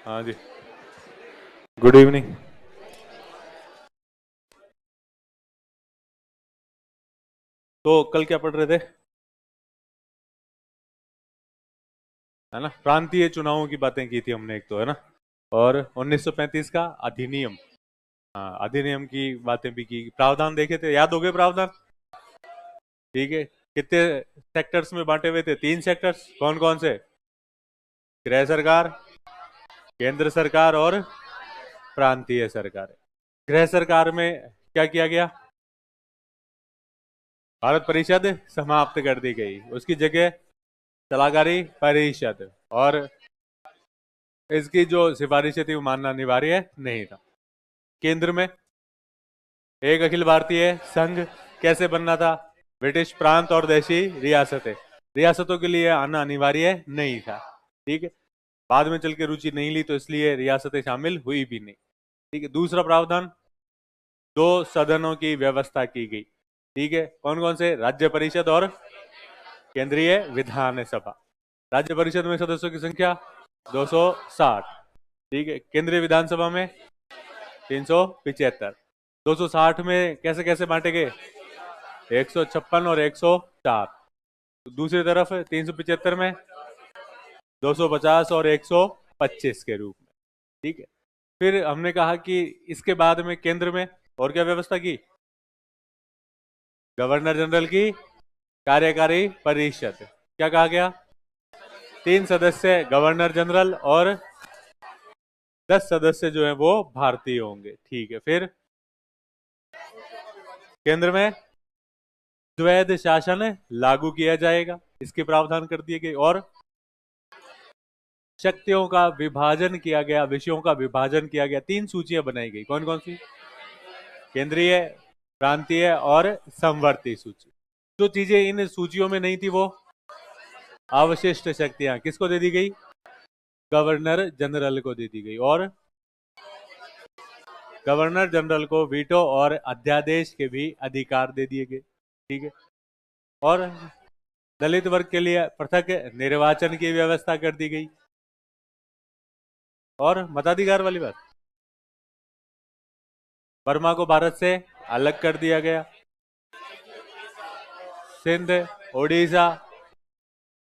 हाँ जी, good evening. तो कल क्या पढ़ रहे थे? है ना, प्रांतीय चुनावों की बातें की थी हमने एक तो, है ना। और 1935 का अधिनियम, हाँ अधिनियम की बातें भी की, प्रावधान देखे थे, याद हो गए प्रावधान? ठीक है। कितने सेक्टर्स में बांटे हुए थे? 3 सेक्टर्स, कौन कौन से? गृह सरकार, केंद्र सरकार और प्रांतीय सरकार। गृह सरकार में क्या किया गया? भारत परिषद समाप्त कर दी गई, उसकी जगह सलाहकारी परिषद, और इसकी जो सिफारिशें थी वो मानना अनिवार्य नहीं था। केंद्र में एक अखिल भारतीय संघ कैसे बनना था? ब्रिटिश प्रांत और देशी रियासतें, रियासतों के लिए आना अनिवार्य नहीं था। ठीक है। बाद में चल के रुचि नहीं ली तो इसलिए रियासतें शामिल हुई भी नहीं। ठीक है। दूसरा प्रावधान, 2 सदनों की व्यवस्था की गई। ठीक है, कौन कौन से? राज्य परिषद और केंद्रीय विधानसभा। राज्य परिषद में सदस्यों की संख्या 260। ठीक है। केंद्रीय विधानसभा में 375। 260 में कैसे कैसे बांटे गए? 156 और 104। दूसरी तरफ 375 में 250 और 125 के रूप में। ठीक है। फिर हमने कहा कि इसके बाद में केंद्र में और क्या व्यवस्था की? गवर्नर जनरल की कार्यकारी परिषद। क्या कहा गया? 3 सदस्य गवर्नर जनरल और 10 सदस्य जो है वो भारतीय होंगे। ठीक है। फिर केंद्र में द्वैध शासन लागू किया जाएगा, इसके प्रावधान कर दिए गए। और शक्तियों का विभाजन किया गया, विषयों का विभाजन किया गया। 3 सूचियां बनाई गई, कौन कौन सी? केंद्रीय, प्रांतीय और समवर्ती सूची। जो चीजें इन सूचियों में नहीं थी वो अवशिष्ट शक्तियां किसको दे दी गई? गवर्नर जनरल को दे दी गई। और गवर्नर जनरल को वीटो और अध्यादेश के भी अधिकार दे दिए गए। ठीक है। और दलित वर्ग के लिए पृथक निर्वाचन की व्यवस्था कर दी गई। और मताधिकार वाली बात, बर्मा को भारत से अलग कर दिया गया। सिंध, ओडिशा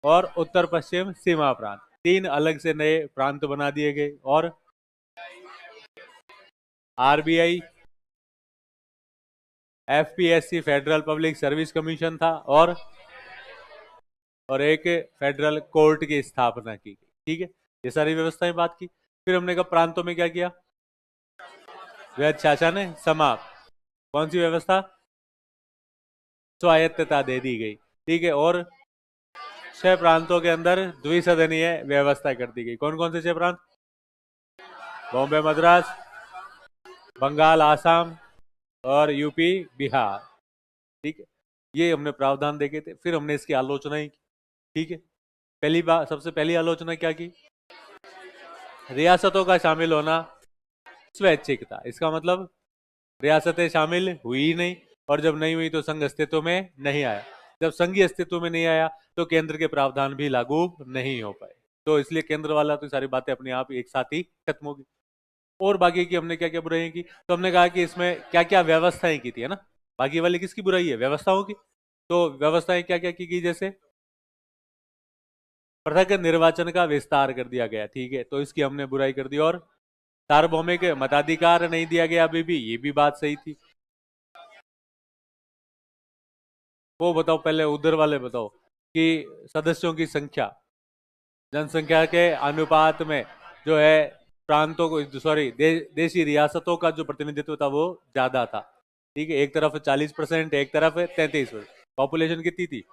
और उत्तर पश्चिम सीमा प्रांत, 3 अलग से नए प्रांत बना दिए गए। और RBI, FPSC federal public service commission था, और एक फेडरल कोर्ट की स्थापना की गई। ठीक है। ये सारी व्यवस्थाएं बात की। फिर हमने कहा प्रांतों में क्या किया? वैध शासन समाप्त। कौन सी व्यवस्था? स्वायत्तता दे दी गई। ठीक है। और 6 प्रांतों के अंदर द्विसदनीय व्यवस्था कर दी गई। कौन कौन से 6 प्रांत? बॉम्बे मद्रास, बंगाल आसाम और यूपी बिहार। ठीक है। ये हमने प्रावधान देखे थे। फिर हमने इसकी आलोचना ही की। ठीक है। पहली बात, सबसे पहली आलोचना क्या की? रियासतों का शामिल होना स्वैच्छिक था। इसका मतलब रियासतें शामिल हुई ही नहीं, और जब नहीं हुई तो संघ अस्तित्व में नहीं आया। जब संघ अस्तित्व में नहीं आया तो केंद्र के प्रावधान भी लागू नहीं हो पाए। तो इसलिए केंद्र वाला तो सारी बातें अपने आप एक साथ ही खत्म होगी। और बाकी की हमने क्या क्या बुराई की? तो हमने कहा कि इसमें क्या क्या व्यवस्थाएं की थी, है ना। बाकी वाली किसकी बुराई है? व्यवस्थाओं की। तो व्यवस्थाएं क्या क्या की गई? जैसे पृथक निर्वाचन का विस्तार कर दिया गया। ठीक है, तो इसकी हमने बुराई कर दी। और सार्वभौमिक मताधिकार नहीं दिया गया अभी भी, ये भी बात सही थी। वो बताओ, पहले उधर वाले बताओ कि सदस्यों की संख्या जनसंख्या के अनुपात में जो है प्रांतों को, सॉरी देशी रियासतों का जो प्रतिनिधित्व था वो ज्यादा था। ठीक है। एक तरफ 40%, एक तरफ 33%। पॉपुलेशन कितनी थी?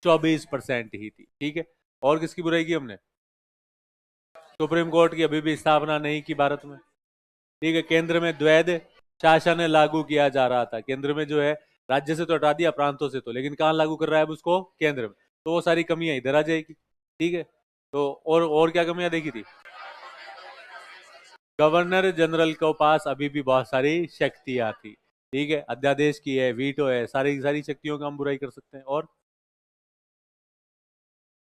24% ही थी। ठीक है। और किसकी बुराई की हमने? सुप्रीम कोर्ट की अभी भी स्थापना नहीं की भारत में। ठीक है। केंद्र में द्वैध शासन लागू किया जा रहा था। केंद्र में जो है राज्य से तो हटा दिया, प्रांतों से तो, लेकिन कहाँ लागू कर रहा है अब उसको? केंद्र में। तो वो सारी कमियां इधर आ जाएगी। ठीक है। तो और क्या कमियां देखी थी? गवर्नर जनरल के पास अभी भी बहुत सारी शक्तियां थी। ठीक है। अध्यादेश की है, वीटो है, सारी सारी शक्तियों का हम बुराई कर सकते हैं। और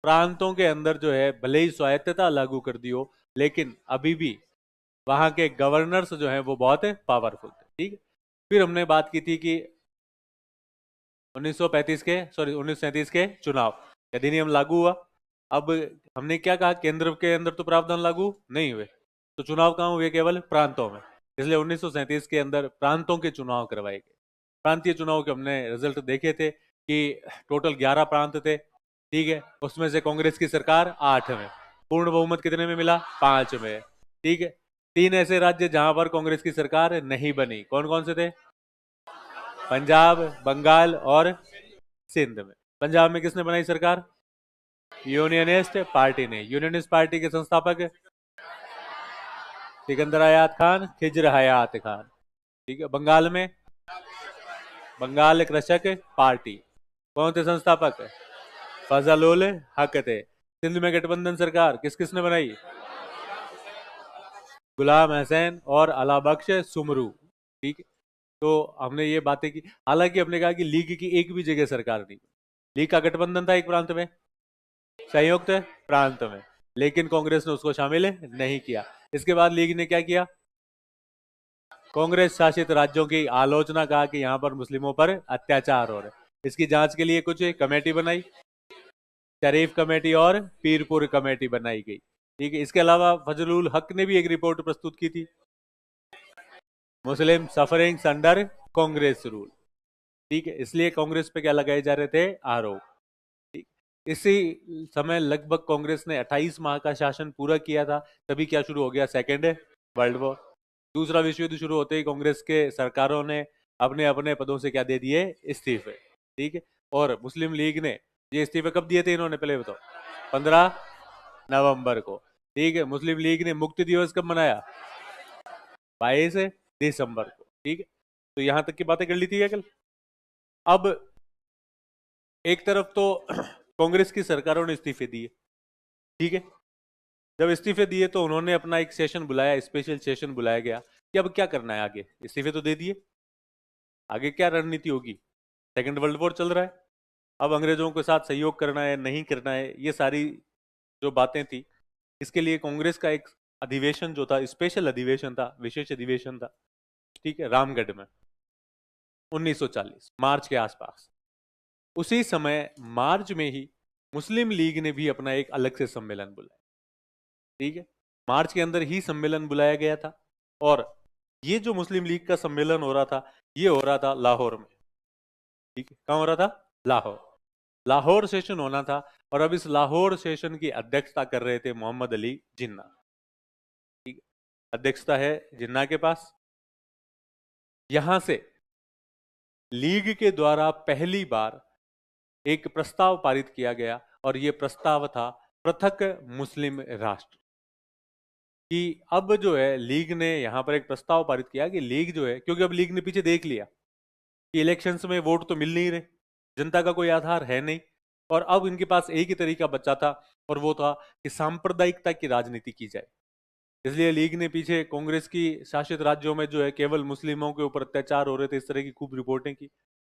प्रांतों के अंदर जो है भले ही स्वायत्तता लागू कर दी हो, लेकिन अभी भी वहां के गवर्नर्स जो हैं वो बहुत पावरफुल थे। ठीक है, फिर हमने बात की थी कि 1937 के चुनाव, अधिनियम लागू हुआ। अब हमने क्या कहा, केंद्र के अंदर तो प्रावधान लागू नहीं हुए, तो चुनाव कहाँ हुए, केवल प्रांतों में। इसलिए 1937 के अंदर प्रांतों के चुनाव करवाए गए। प्रांतीय चुनाव के हमने रिजल्ट देखे थे कि टोटल 11 प्रांत थे। ठीक है, उसमें से कांग्रेस की सरकार 8 में, पूर्ण बहुमत कितने में मिला, 5 में। ठीक है, 3 ऐसे राज्य जहां पर कांग्रेस की सरकार नहीं बनी, कौन कौन से थे, पंजाब, बंगाल और सिंध में। पंजाब में किसने बनाई सरकार, यूनियनिस्ट पार्टी ने। यूनियनिस्ट पार्टी के संस्थापक सिकंदर हयात खान, खिजर हयात खान। ठीक है, बंगाल में बंगाल कृषक पार्टी, कौन थे संस्थापक, फजल उल हक थे। सिंध में गठबंधन सरकार किस किसने बनाई, गुलाम हसैन और अला बख्श सुमरू। ठीक है, तो हमने ये बातें की। हालांकि हमने कहा कि लीग की एक भी जगह सरकार नहीं, लीग का गठबंधन था एक प्रांत में, संयुक्त प्रांत में, लेकिन कांग्रेस ने उसको शामिल नहीं किया। इसके बाद लीग ने क्या किया, कांग्रेस शासित राज्यों की आलोचना, कहा कि यहां पर मुस्लिमों पर अत्याचार हो रहे, इसकी जांच के लिए कुछ कमेटी बनाई, शरीफ कमेटी और पीरपुर कमेटी बनाई गई। ठीक है, इसके अलावा फजलुल हक ने भी एक रिपोर्ट प्रस्तुत की थी, मुस्लिम सफरिंग्स अंडर कांग्रेस रूल। ठीक है, इसलिए कांग्रेस पे क्या लगाए जा रहे थे, आरोप। ठीक, इसी समय लगभग कांग्रेस ने 28 माह का शासन पूरा किया था, तभी क्या शुरू हो गया, सेकेंड वर्ल्ड वॉर। दूसरा विश्व युद्ध शुरू होते ही कांग्रेस के सरकारों ने अपने अपने पदों से क्या दे दिए, इस्तीफे। ठीक है, और मुस्लिम लीग ने ये इस्तीफे कब दिए थे इन्होंने, पहले बताओ, 15 नवंबर को। ठीक है, मुस्लिम लीग ने मुक्ति दिवस कब मनाया, 22 दिसंबर को। ठीक है, तो यहां तक की बातें कर ली थी कल। अब एक तरफ तो कांग्रेस की सरकारों ने इस्तीफे दिए। ठीक है, जब इस्तीफे दिए तो उन्होंने अपना एक सेशन बुलाया, स्पेशल सेशन बुलाया गया कि अब क्या करना है आगे, इस्तीफे तो दे दिए, आगे क्या रणनीति होगी, सेकेंड वर्ल्ड वॉर चल रहा है, अब अंग्रेजों के साथ सहयोग करना है नहीं करना है, ये सारी जो बातें थी। इसके लिए कांग्रेस का एक अधिवेशन जो था, स्पेशल अधिवेशन था, विशेष अधिवेशन था। ठीक है, रामगढ़ में 1940 मार्च के आसपास। उसी समय मार्च में ही मुस्लिम लीग ने भी अपना एक अलग से सम्मेलन बुलाया। ठीक है, मार्च के अंदर ही सम्मेलन बुलाया गया था, और ये जो मुस्लिम लीग का सम्मेलन हो रहा था, ये हो रहा था लाहौर में। ठीक है, कहाँ हो रहा था, लाहौर। लाहौर सेशन होना था, और अब इस लाहौर सेशन की अध्यक्षता कर रहे थे मोहम्मद अली जिन्ना। ठीक है, अध्यक्षता है जिन्ना के पास। यहां से लीग के द्वारा पहली बार एक प्रस्ताव पारित किया गया, और यह प्रस्ताव था पृथक मुस्लिम राष्ट्र। कि अब जो है लीग ने यहां पर एक प्रस्ताव पारित किया कि लीग जो है, क्योंकि अब लीग ने पीछे देख लिया कि इलेक्शंस में वोट तो मिल नहीं रहे, जनता का कोई आधार है नहीं, और अब इनके पास एक ही तरीका बचा था, और वो था कि सांप्रदायिकता की राजनीति की जाए। इसलिए लीग ने पीछे कांग्रेस की शासित राज्यों में जो है केवल मुस्लिमों के ऊपर अत्याचार हो रहे थे, इस तरह की खूब रिपोर्टें की,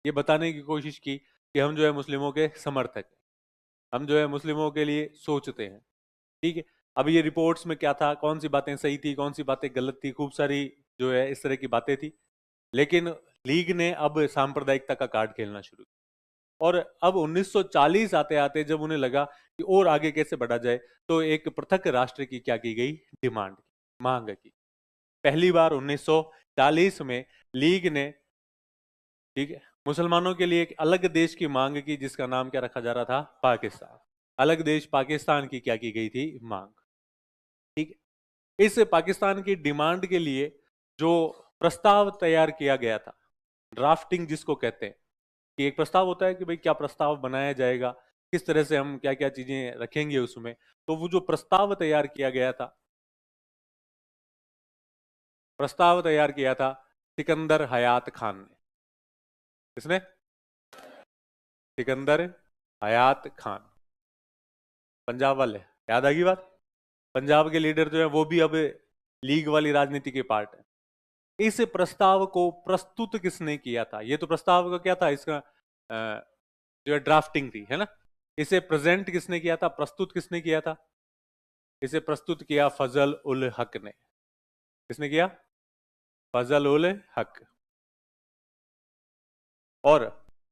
ये बताने की कोशिश की कि हम जो है मुस्लिमों के समर्थक हैं, हम जो है मुस्लिमों के लिए सोचते हैं। ठीक है, अब ये रिपोर्ट्स में क्या था, कौन सी बातें सही थी, कौन सी बातें गलत थी, खूब सारी जो है इस तरह की बातें थी। लेकिन लीग ने अब सांप्रदायिकता का कार्ड खेलना शुरू किया, और अब 1940 आते आते जब उन्हें लगा कि और आगे कैसे बढ़ा जाए, तो एक पृथक राष्ट्र की क्या की गई, डिमांड, मांग की। पहली बार 1940 में लीग ने, ठीक है, मुसलमानों के लिए एक अलग देश की मांग की, जिसका नाम क्या रखा जा रहा था, पाकिस्तान। अलग देश पाकिस्तान की क्या की गई थी, मांग। ठीक है, इस पाकिस्तान की डिमांड के लिए जो प्रस्ताव तैयार किया गया था, ड्राफ्टिंग जिसको कहते हैं, कि एक प्रस्ताव होता है कि भाई क्या प्रस्ताव बनाया जाएगा, किस तरह से हम क्या क्या चीजें रखेंगे उसमें, तो वो जो प्रस्ताव तैयार किया गया था, प्रस्ताव तैयार किया था सिकंदर हयात खान ने। किसने, सिकंदर हयात खान, पंजाब वाले, याद आ गई बात। पंजाब के लीडर जो है वो भी अब लीग वाली राजनीति के पार्ट है। इस प्रस्ताव को प्रस्तुत किसने किया था, ये तो प्रस्ताव का क्या था, इसका जो ड्राफ्टिंग थी, है ना। इसे प्रेजेंट किसने किया था, प्रस्तुत किसने किया था, इसे प्रस्तुत किया फजल उल हक ने। किसने किया? फजल उल हक। और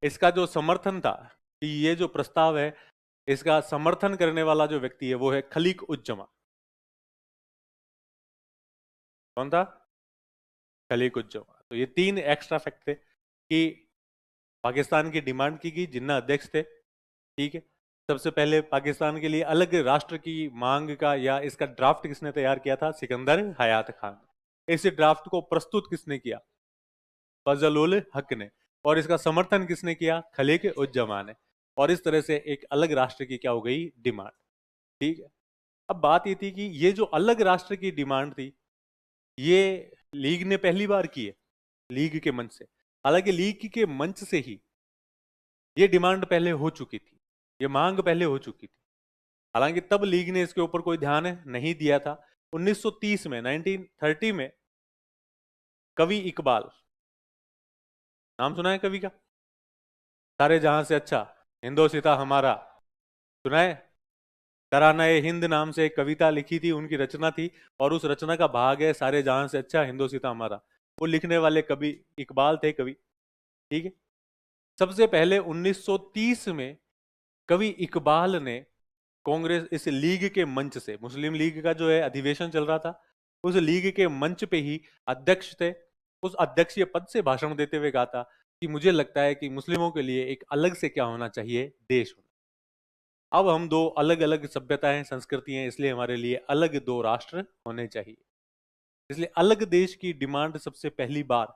इसका जो समर्थन था कि ये जो प्रस्ताव है, इसका समर्थन करने वाला जो व्यक्ति है वो है खलीक उज जमा। कौन था? खलीक उज जमा। तो ये 3 एक्स्ट्रा फैक्ट थे कि पाकिस्तान की डिमांड की गई, जिन्ना अध्यक्ष थे, ठीक है। सबसे पहले पाकिस्तान के लिए अलग राष्ट्र की मांग का या इसका ड्राफ्ट किसने तैयार किया था? सिकंदर हयात खान। इस ड्राफ्ट को प्रस्तुत किसने किया? फजल उल हक ने। और इसका समर्थन किसने किया? खलीक उज जमा ने। और इस तरह से एक अलग राष्ट्र की क्या हो गई? डिमांड। ठीक है। अब बात ये थी कि ये जो अलग राष्ट्र की डिमांड थी, ये लीग ने पहली बार की है, लीग के मंच से। हालांकि लीग के मंच से ही ये डिमांड पहले हो चुकी थी, ये मांग पहले हो चुकी थी। हालांकि तब लीग ने इसके ऊपर कोई ध्यान नहीं दिया था। 1930 में, 1930 में कवि इकबाल, नाम सुना है कवि का? सारे जहां से अच्छा हिंदोसिता हमारा, सुना है? तराना-ए हिंद नाम से एक कविता लिखी थी, उनकी रचना थी, और उस रचना का भाग है सारे जहां से अच्छा हिंदोसिता हमारा। वो लिखने वाले कवि इकबाल थे, कवि। ठीक है। सबसे पहले 1930 में कवि इकबाल ने कांग्रेस, इस लीग के मंच से, मुस्लिम लीग का जो है अधिवेशन चल रहा था, उस लीग के मंच पे ही अध्यक्ष थे, उस अध्यक्षीय पद से भाषण देते हुए कहा था कि मुझे लगता है कि मुस्लिमों के लिए एक अलग से क्या होना चाहिए? देश होना। अब हम दो अलग अलग सभ्यताएं, संस्कृति हैं, इसलिए हमारे लिए अलग 2 राष्ट्र होने चाहिए। इसलिए अलग देश की डिमांड सबसे पहली बार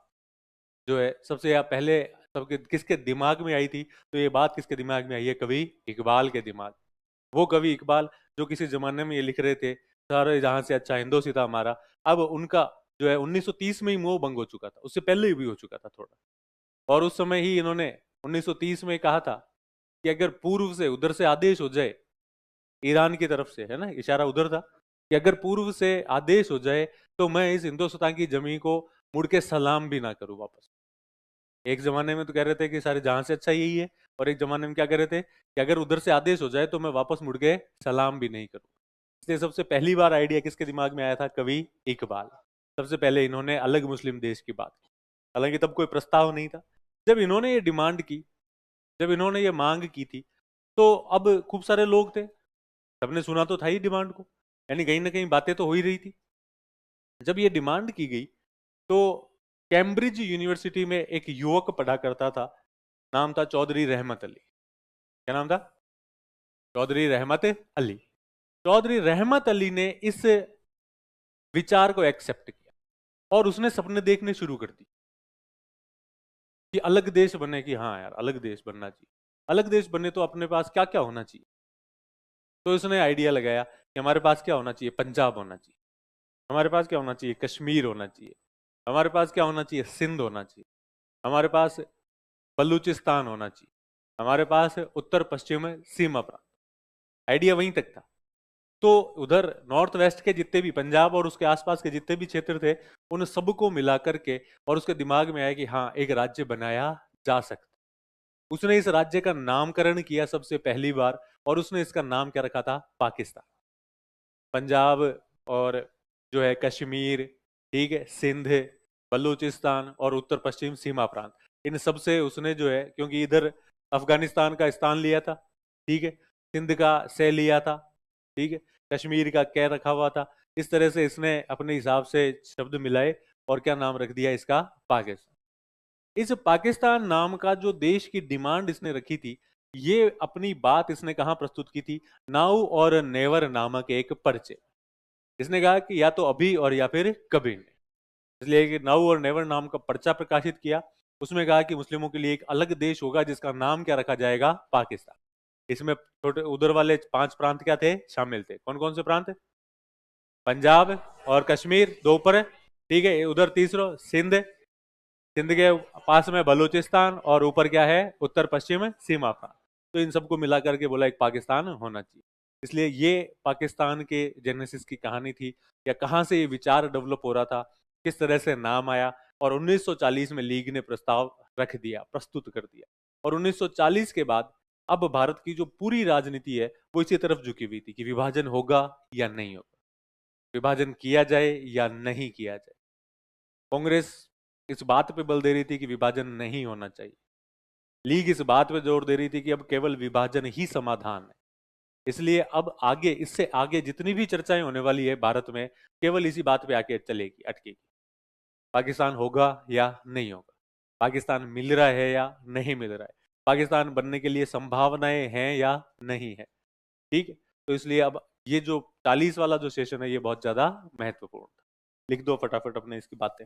जो है, सबसे पहले सबके किसके दिमाग में आई थी? तो ये बात किसके दिमाग में आई है? कवि इकबाल के दिमाग। वो कवि इकबाल जो किसी जमाने में ये लिख रहे थे, सारे जहां से अच्छा हिंदोसिता हमारा, अब उनका जो है 1930 में ही मोह भंग हो चुका था, उससे पहले भी हो चुका था थोड़ा। और उस समय ही इन्होंने 1930 में कहा था कि अगर पूर्व से, उधर से आदेश हो जाए, ईरान की तरफ से, है ना, इशारा उधर था, कि अगर पूर्व से आदेश हो जाए तो मैं इस हिंदुस्तान की जमीन को मुड़ के सलाम भी ना करूं वापस। एक जमाने में तो कह रहे थे कि सारे जहां से अच्छा यही है, और एक जमाने में क्या कह रहे थे कि अगर उधर से आदेश हो जाए तो मैं वापस मुड़ के सलाम भी नहीं करूं। इसलिए सबसे पहली बार आइडिया किसके दिमाग में आया था? कवि इकबाल। सबसे पहले इन्होंने अलग मुस्लिम देश की बात की, हालांकि तब कोई प्रस्ताव नहीं था। जब इन्होंने ये डिमांड की, जब इन्होंने ये मांग की थी, तो अब खूब सारे लोग थे, सबने सुना तो था ही डिमांड को, यानी कहीं ना कहीं बातें तो हो ही रही थी। जब ये डिमांड की गई तो कैम्ब्रिज यूनिवर्सिटी में एक युवक पढ़ा करता था, नाम था चौधरी रहमत अली। क्या नाम था? चौधरी रहमत अली। चौधरी रहमत अली ने इस विचार को एक्सेप्ट किया और उसने सपने देखने शुरू कर दी कि अलग देश बने, कि हाँ यार अलग देश बनना चाहिए। अलग देश बने तो अपने पास क्या क्या होना चाहिए? तो उसने आइडिया लगाया कि हमारे पास क्या होना चाहिए? पंजाब होना चाहिए, हमारे पास क्या होना चाहिए? कश्मीर होना चाहिए, हमारे पास क्या होना चाहिए? सिंध होना चाहिए, हमारे पास बलूचिस्तान होना चाहिए, हमारे पास उत्तर पश्चिम सीमा प्रांत। आइडिया वहीं तक था। तो उधर नॉर्थ वेस्ट के जितने भी, पंजाब और उसके आसपास के जितने भी क्षेत्र थे, उन सबको मिला करके, और उसके दिमाग में आया कि हाँ एक राज्य बनाया जा सकता। उसने इस राज्य का नामकरण किया सबसे पहली बार, और उसने इसका नाम क्या रखा था? पाकिस्तान। पंजाब और जो है कश्मीर, ठीक है, सिंध, बलूचिस्तान और उत्तर पश्चिम सीमा प्रांत, इन सब से उसने जो है, क्योंकि इधर अफगानिस्तान का स्थान लिया था, ठीक है, सिंध का से लिया था, ठीक है, कश्मीर का कै रखा हुआ था। इस तरह से इसने अपने हिसाब से शब्द मिलाए और क्या नाम रख दिया इसका? पाकिस्तान। इस पाकिस्तान नाम का जो देश की डिमांड इसने रखी थी, ये अपनी बात इसने कहां प्रस्तुत की थी? नाउ और नेवर नामक एक पर्चे। इसने कहा कि या तो अभी और या फिर कभी नहीं। इसलिए कि नाउ और नेवर नाम का पर्चा प्रकाशित किया। उसमें कहा कि मुस्लिमों के लिए एक अलग देश होगा जिसका नाम क्या रखा जाएगा? पाकिस्तान। इसमें छोटे उधर वाले 5 प्रांत क्या थे? शामिल थे। कौन कौन से प्रांत? पंजाब और कश्मीर, 2 ऊपर है, ठीक है, उधर तीसरा सिंध, सिंध के पास में बलूचिस्तान, और ऊपर क्या है? उत्तर पश्चिम सीमा प्रांत। तो इन सबको मिला करके बोला एक पाकिस्तान होना चाहिए। इसलिए ये पाकिस्तान के जेनेसिस की कहानी थी, या कहां से ये विचार डेवलप हो रहा था, किस तरह से नाम आया, और 1940 में लीग ने प्रस्ताव रख दिया, प्रस्तुत कर दिया। और 1940 के बाद अब भारत की जो पूरी राजनीति है वो इसी तरफ झुकी हुई थी कि विभाजन होगा या नहीं होगा, विभाजन किया जाए या नहीं किया जाए। कांग्रेस इस बात पे बल दे रही थी कि विभाजन नहीं होना चाहिए, लीग इस बात पे जोर दे रही थी कि अब केवल विभाजन ही समाधान है। इसलिए अब आगे, इससे आगे जितनी भी चर्चाएं होने वाली है भारत में, केवल इसी बात पे आके चलेगी, अटकेगी। पाकिस्तान होगा या नहीं होगा, पाकिस्तान मिल रहा है या नहीं मिल रहा है, पाकिस्तान बनने के लिए संभावनाएं हैं या नहीं है। ठीक है, तो इसलिए अब ये जो 40 वाला जो सेशन है ये बहुत ज्यादा महत्वपूर्ण था। लिख दो फटाफट अपने इसकी बातें।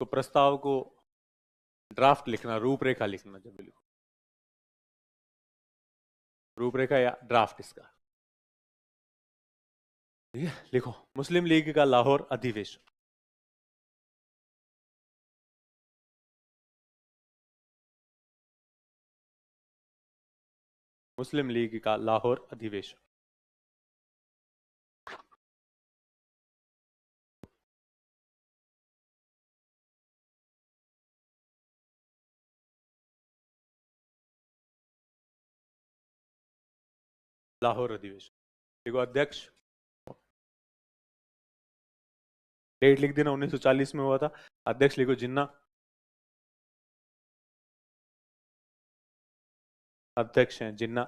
तो प्रस्ताव को ड्राफ्ट लिखना, रूपरेखा लिखना, जब भी लिखो रूपरेखा या ड्राफ्ट इसका, ठीक है। लिखो, मुस्लिम लीग का लाहौर अधिवेशन। मुस्लिम लीग का लाहौर अधिवेशन। लाहौर अधिवेशन। देखो अध्यक्ष, डेट लिख देना, 1940 में हुआ था। अध्यक्ष लिखो जिन्ना, अध्यक्ष हैं जिन्ना।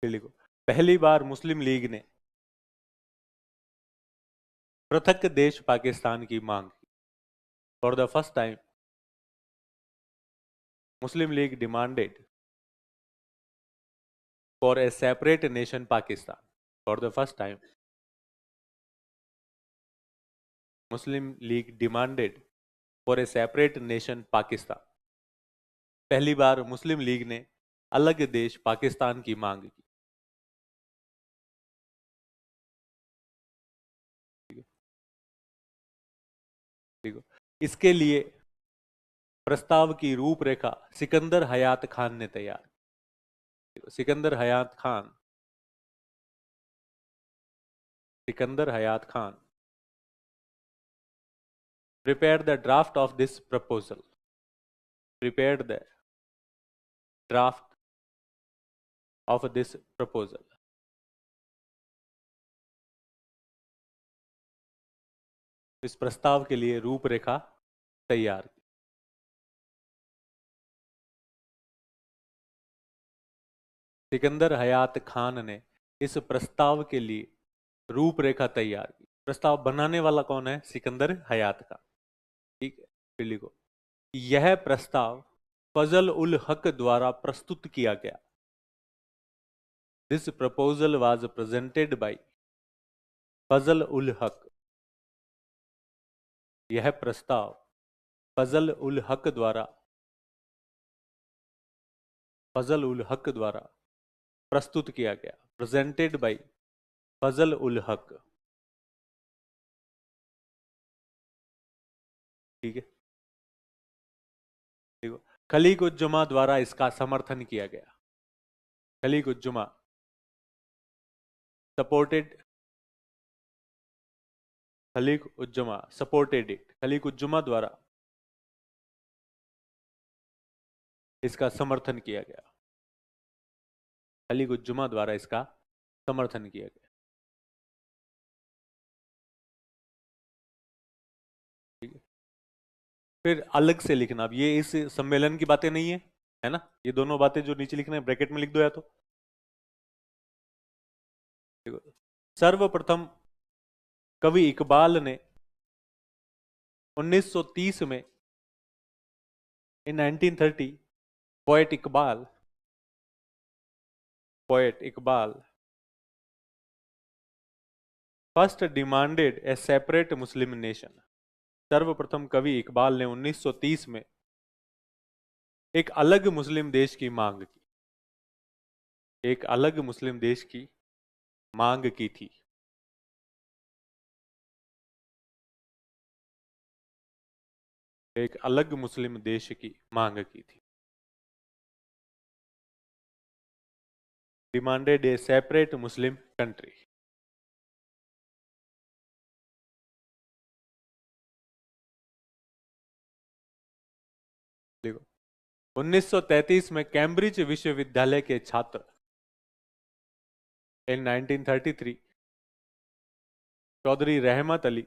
फिर लिखो, पहली बार मुस्लिम लीग ने पृथक देश पाकिस्तान की मांग की। For the first time Muslim league demanded for a separate nation Pakistan. For the first time Muslim league demanded for a separate nation Pakistan. पहली बार मुस्लिम लीग ने अलग देश पाकिस्तान की मांग की। ठीक है, ठीक है। इसके लिए प्रस्ताव की रूपरेखा सिकंदर हयात खान ने तैयार की। सिकंदर हयात खान, सिकंदर हयात Khan prepared the draft of this proposal, prepared the draft of this proposal। इस प्रस्ताव के लिए रूपरेखा तैयार की। सिकंदर हयात खान ने इस प्रस्ताव के लिए रूपरेखा तैयार की। प्रस्ताव बनाने वाला कौन है? सिकंदर हयात खान। ठीक है, फिर लिखो, यह प्रस्ताव फजल उल हक द्वारा प्रस्तुत किया गया। This proposal was presented by Fazal ul Haq. यह प्रस्ताव फजल उल हक द्वारा, फजल उल हक द्वारा प्रस्तुत किया गया। प्रेजेंटेड बाय फजल उल हक। ठीक है, देखो, खलीक उज्जमा द्वारा इसका समर्थन किया गया। Khaleeq Uzzama supported, Khaleeq Uzzama supported it. Khaleeq Uzzama द्वारा इसका समर्थन किया गया। खलीक उज्जमा द्वारा इसका समर्थन किया गया। ठीक है, फिर अलग से लिखना। अब ये इस सम्मेलन की बातें नहीं है ना? ये दोनों बातें जो नीचे लिखना है ब्रैकेट में लिख दो या तो। देखो, सर्वप्रथम कवि इकबाल ने 1930 में, इन 1930, poet Iqbal, poet Iqbal first demanded ए सेपरेट मुस्लिम नेशन। सर्वप्रथम कवि इकबाल ने 1930 में एक अलग मुस्लिम देश की मांग की। एक अलग मुस्लिम देश की मांग की थी। एक अलग मुस्लिम देश की मांग की थी। डिमांडेड ए सेपरेट मुस्लिम कंट्री। देखो, 1933 में कैम्ब्रिज विश्वविद्यालय के छात्र, इन 1933 चौधरी रहमत अली,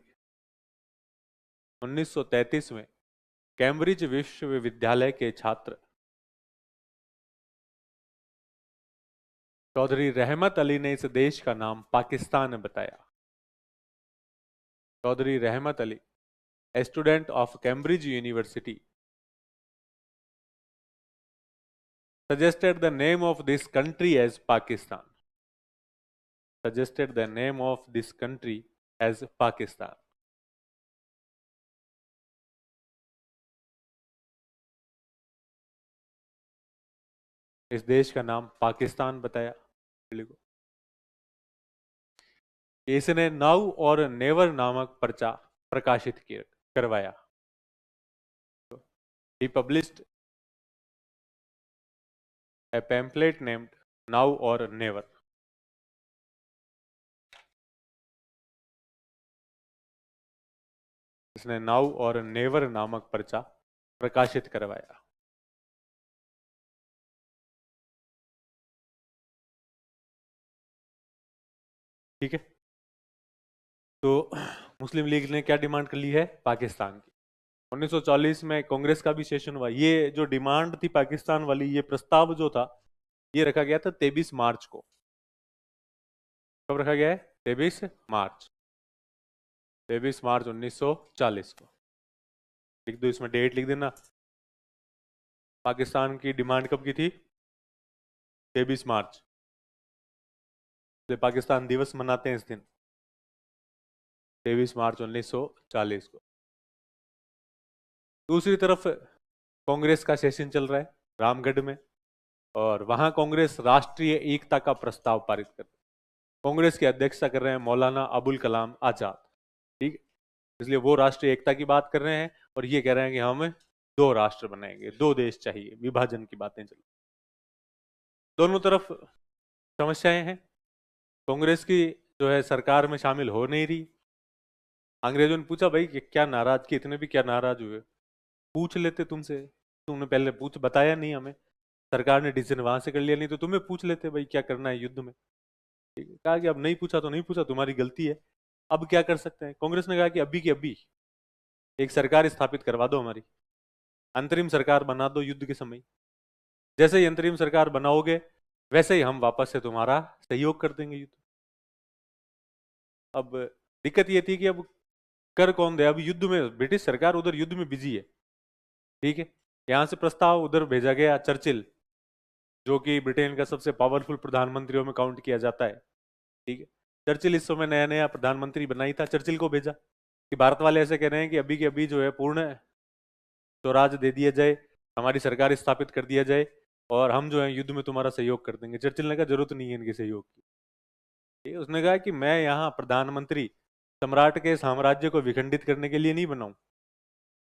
1933 में कैम्ब्रिज विश्वविद्यालय के छात्र चौधरी रहमत अली ने इस देश का नाम पाकिस्तान बताया। चौधरी रहमत Ali, a student of Cambridge university, suggested the name of this country as Pakistan. Suggested the name of this country as Pakistan. इस देश का नाम पाकिस्तान बताया। इसने नाउ और नेवर नामक पर्चा प्रकाशित करवाया। He published a pamphlet named Now or Never. इसने नाउ और नेवर नामक पर्चा प्रकाशित करवाया। ठीक है, तो मुस्लिम लीग ने क्या डिमांड कर ली है? पाकिस्तान की। 1940 में कांग्रेस का भी सेशन हुआ। ये जो डिमांड थी पाकिस्तान वाली, ये प्रस्ताव जो था, ये रखा गया था 23 मार्च को। कब रखा गया है? 23 मार्च। 23 मार्च 1940 को। लिख दो, इसमें डेट लिख देना। पाकिस्तान की डिमांड कब की थी? 23 मार्च। पाकिस्तान दिवस मनाते हैं इस दिन, 23 मार्च 1940 को। दूसरी तरफ कांग्रेस का सेशन चल रहा है रामगढ़ में, और वहां कांग्रेस राष्ट्रीय एकता का प्रस्ताव पारित कर, कांग्रेस की अध्यक्षता कर रहे हैं मौलाना अबुल कलाम आजाद। ठीक, इसलिए वो राष्ट्रीय एकता की बात कर रहे हैं और ये कह रहे हैं कि हम 2 राष्ट्र बनाएंगे, 2 देश चाहिए, विभाजन की बातें चल। दोनों तरफ समस्याएं हैं। कांग्रेस की जो है सरकार में शामिल हो नहीं रही। अंग्रेजों ने पूछा, भाई क्या नाराज की, इतने भी क्या नाराज हुए? पूछ लेते तुमसे, तुमने पहले बताया नहीं हमें। सरकार ने डिसीजन वहां से कर लिया, नहीं तो तुम्हें पूछ लेते भाई क्या करना है युद्ध में। ठीक है, कहा कि अब नहीं पूछा तो नहीं पूछा, तुम्हारी गलती है। अब क्या कर सकते हैं? कांग्रेस ने कहा कि अभी की अभी एक सरकार स्थापित करवा दो, हमारी अंतरिम सरकार बना दो युद्ध के समय। जैसे ही अंतरिम सरकार बनाओगे वैसे ही हम वापस से तुम्हारा सहयोग कर देंगे युद्ध। अब दिक्कत ये थी कि अब कर कौन दे? अब युद्ध में ब्रिटिश सरकार उधर युद्ध में बिजी है। ठीक है, यहां से प्रस्ताव उधर भेजा गया। चर्चिल, जो कि ब्रिटेन का सबसे पावरफुल प्रधानमंत्रियों में काउंट किया जाता है। ठीक है, चर्चिल इस समय नया नया प्रधानमंत्री बनाई था। चर्चिल को भेजा कि भारत वाले ऐसे कह रहे हैं कि अभी के अभी जो है पूर्ण स्वराज दे दिया जाए, हमारी सरकार स्थापित कर दिया जाए, और हम जो है युद्ध में तुम्हारा सहयोग कर देंगे। चर्चिल ने कहा जरूरत नहीं है इनके सहयोग की। ठीक है, उसने कहा कि मैं यहाँ प्रधानमंत्री सम्राट के साम्राज्य को विखंडित करने के लिए नहीं बनाऊं,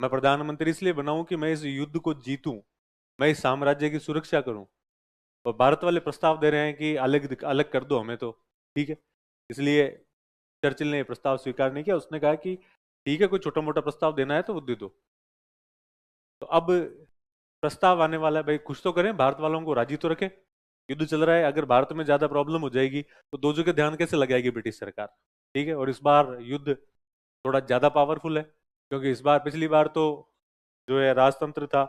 मैं प्रधानमंत्री इसलिए बनाऊं कि मैं इस युद्ध को जीतूं, मैं इस साम्राज्य की सुरक्षा करूं। और भारत वाले प्रस्ताव दे रहे हैं कि अलग अलग कर दो हमें तो। ठीक है, इसलिए चर्चिल ने प्रस्ताव स्वीकार नहीं किया। उसने कहा कि ठीक है, कोई छोटा मोटा प्रस्ताव देना है तो वो दे दो। तो अब प्रस्ताव आने वाला है, भाई कुछ तो करें, भारत वालों को राजी तो रखें। युद्ध चल रहा है, अगर भारत में ज्यादा प्रॉब्लम हो जाएगी तो दो जगह ध्यान कैसे लगाएगी ब्रिटिश सरकार? ठीक है, और इस बार युद्ध थोड़ा ज्यादा पावरफुल है, क्योंकि इस बार, पिछली बार तो जो है राजतंत्र था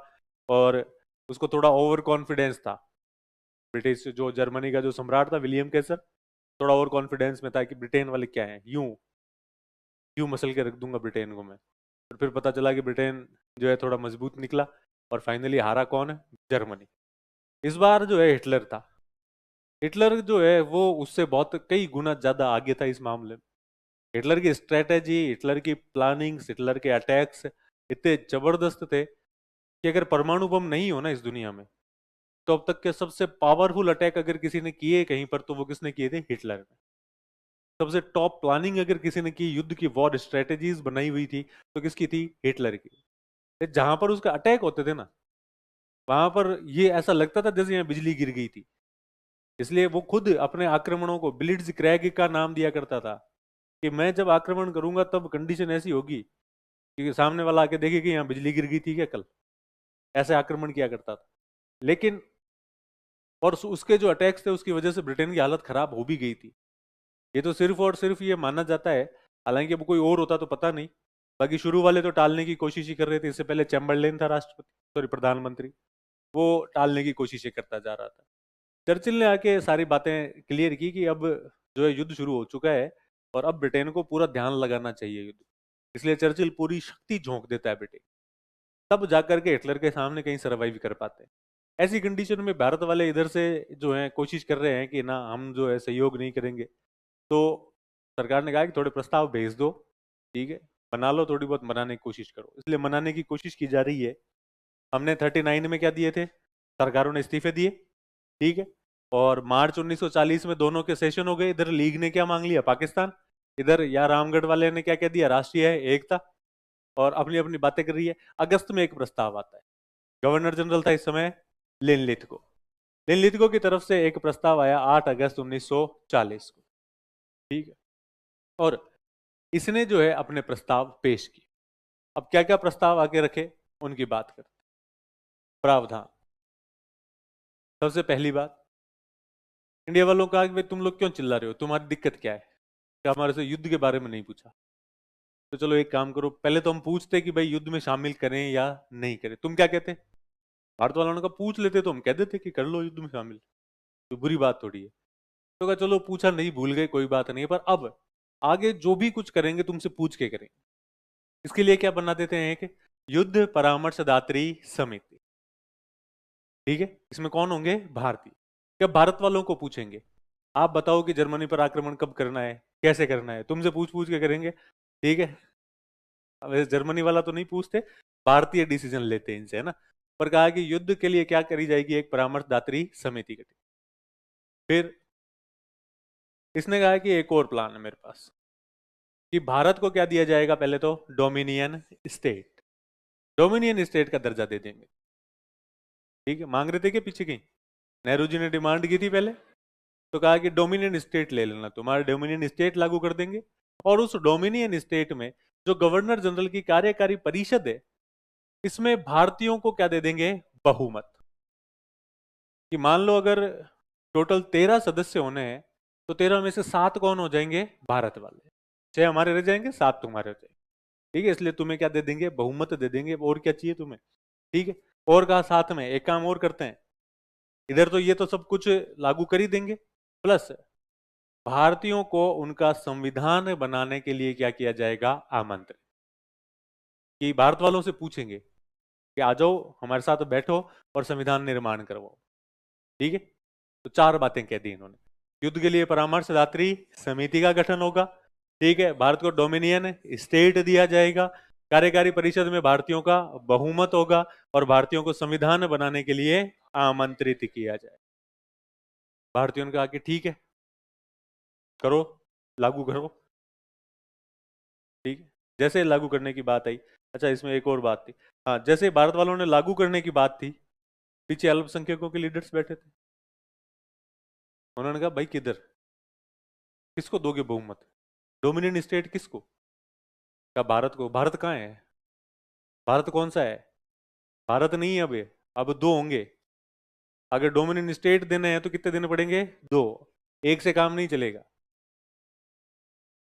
और उसको थोड़ा ओवर कॉन्फिडेंस था। ब्रिटिश जो जर्मनी का जो सम्राट था विलियम केसर, थोड़ा ओवर कॉन्फिडेंस में था कि ब्रिटेन वाले क्या है, यूं यूं मसल के रख दूंगा ब्रिटेन को मैं। और फिर पता चला कि ब्रिटेन जो है थोड़ा मजबूत निकला, और फाइनली हारा कौन है? जर्मनी। इस बार जो है हिटलर था। हिटलर जो है वो उससे बहुत कई गुना ज्यादा आगे था इस मामले में। हिटलर की स्ट्रेटेजी, हिटलर की प्लानिंग्स, हिटलर के अटैक्स इतने जबरदस्त थे कि अगर परमाणु बम नहीं हो ना इस दुनिया में, तो अब तक के सबसे पावरफुल अटैक अगर किसी ने किए कहीं पर, तो वो किसने किए थे? हिटलर ने। सबसे टॉप प्लानिंग अगर किसी ने की, युद्ध की वॉर स्ट्रेटेजीज बनाई हुई थी, तो किसकी थी? हिटलर की। जहां पर उसके अटैक होते थे ना, वहां पर ये ऐसा लगता था जैसे यहाँ बिजली गिर गई थी। इसलिए वो खुद अपने आक्रमणों को ब्लिट्ज क्रैग का नाम दिया करता था, कि मैं जब आक्रमण करूंगा तब कंडीशन ऐसी होगी कि सामने वाला आके देखे कि यहाँ बिजली गिर गई थी क्या कल। ऐसे आक्रमण किया करता था। लेकिन और उसके जो अटैक्स थे उसकी वजह से ब्रिटेन की हालत खराब हो भी गई थी। ये तो सिर्फ और सिर्फ ये माना जाता है, हालांकि अब कोई और होता तो पता नहीं। बाकी शुरू वाले तो टालने की कोशिश ही कर रहे थे। इससे पहले चैम्बरलेन था राष्ट्रपति, सॉरी प्रधानमंत्री, वो टालने की कोशिशें करता जा रहा था। चर्चिल ने आके सारी बातें क्लियर की कि अब जो है युद्ध शुरू हो चुका है और अब ब्रिटेन को पूरा ध्यान लगाना चाहिए युद्ध। इसलिए चर्चिल पूरी शक्ति झोंक देता है ब्रिटेन, तब जाकर के हिटलर के सामने कहीं सरवाइव कर पाते हैं। ऐसी कंडीशन में भारत वाले इधर से जो है कोशिश कर रहे हैं कि ना हम जो है सहयोग नहीं करेंगे। तो सरकार ने कहा कि थोड़े प्रस्ताव भेज दो, ठीक है, बना लो, थोड़ी बहुत बनाने की कोशिश करो। इसलिए मनाने की कोशिश की जा रही है। हमने 39 में क्या दिए थे, सरकारों ने इस्तीफे दिए, ठीक है। और मार्च 1940 में दोनों के सेशन हो गए। इधर लीग ने क्या मांग लिया, पाकिस्तान, इधर या रामगढ़ वाले ने क्या कह दिया, राष्ट्रीय है एकता, और अपनी अपनी बातें कर रही है। अगस्त में एक प्रस्ताव आता है, गवर्नर जनरल था इस समय लिनलिथगो। लिनलिथगो की तरफ से एक प्रस्ताव आया 8 अगस्त 1940 को, ठीक है। और इसने जो है अपने प्रस्ताव पेश किए। अब क्या क्या प्रस्ताव आगे रखे उनकी बात करते। प्रावधान, सबसे पहली बात, इंडिया वालों का कि भाई तुम लोग क्यों चिल्ला रहे हो, तुम्हारी दिक्कत क्या है, क्या हमारे से युद्ध के बारे में नहीं पूछा। तो चलो एक काम करो, पहले तो हम पूछते कि भाई युद्ध में शामिल करें या नहीं करें। तुम क्या कहते, भारत वालों ने कहा पूछ लेते तो हम कह देते कि कर लो युद्ध में शामिल, तो बुरी बात थोड़ी है। तो कहा चलो पूछा नहीं, भूल गए, कोई बात नहीं, पर अब आगे जो भी कुछ करेंगे तुमसे पूछ के करेंगे। इसके लिए क्या बना देते हैं, एक युद्ध परामर्शदात्री समिति, ठीक है। इसमें कौन होंगे, भारतीय। क्या भारत वालों को पूछेंगे, आप बताओ कि जर्मनी पर आक्रमण कब करना है, कैसे करना है, तुमसे पूछ पूछ के करेंगे, ठीक है। अब वैसे जर्मनी वाला तो नहीं पूछते, भारतीय डिसीजन लेते हैं इनसे, है ना। पर कहा कि युद्ध के लिए क्या करी जाएगी, एक परामर्शदात्री समिति गठित। फिर इसने कहा कि एक और प्लान है मेरे पास, कि भारत को क्या दिया जाएगा, पहले तो डोमिनियन स्टेट, डोमिनियन स्टेट का दर्जा दे देंगे, ठीक है। मांग रहे थे कि पीछे कहीं नेहरू जी ने डिमांड की थी पहले, तो कहा कि डोमिनियन स्टेट ले लेना, तुम्हारा डोमिनियन स्टेट लागू कर देंगे। और उस डोमिनियन स्टेट में जो गवर्नर जनरल की कार्यकारी परिषद है, इसमें भारतीयों को क्या दे देंगे, बहुमत। कि मान लो अगर टोटल 13 सदस्य होने हैं, तो 13 में से 7 कौन हो जाएंगे, भारत वाले, 6 हमारे रह जाएंगे, 7 तुम्हारे हो जाएंगे, ठीक है। इसलिए तुम्हें क्या दे देंगे, बहुमत दे देंगे, और क्या चाहिए तुम्हें, ठीक है। और कहा साथ में एक काम और करते हैं, इधर तो ये तो सब कुछ लागू कर ही देंगे, प्लस भारतीयों को उनका संविधान बनाने के लिए क्या किया जाएगा, आमंत्रित। कि भारत वालों से पूछेंगे कि आ जाओ हमारे साथ बैठो और संविधान निर्माण करवाओ, ठीक है। तो 4 बातें कह दी इन्होंने। युद्ध के लिए परामर्शदात्री समिति का गठन होगा, ठीक है। भारत को डोमिनियन स्टेट दिया जाएगा, कार्यकारी परिषद में भारतीयों का बहुमत होगा, और भारतीयों को संविधान बनाने के लिए आमंत्रित किया जाए। भारतीयों ने कहा कि ठीक है, करो, लागू करो, ठीक है। जैसे लागू करने की बात आई, अच्छा इसमें एक और बात थी, हाँ, जैसे भारत वालों ने लागू करने की बात थी, पीछे अल्पसंख्यकों के लीडर्स बैठे थे। उन्होंने कहा भाई किधर, किसको दोगे बहुमत, डोमिनियन स्टेट किसको, क्या भारत को, भारत कहाँ है, भारत कौन सा है, भारत नहीं है अब 2 होंगे। अगर डोमिनियन स्टेट देने हैं तो कितने देने पड़ेंगे, 2, एक से काम नहीं चलेगा।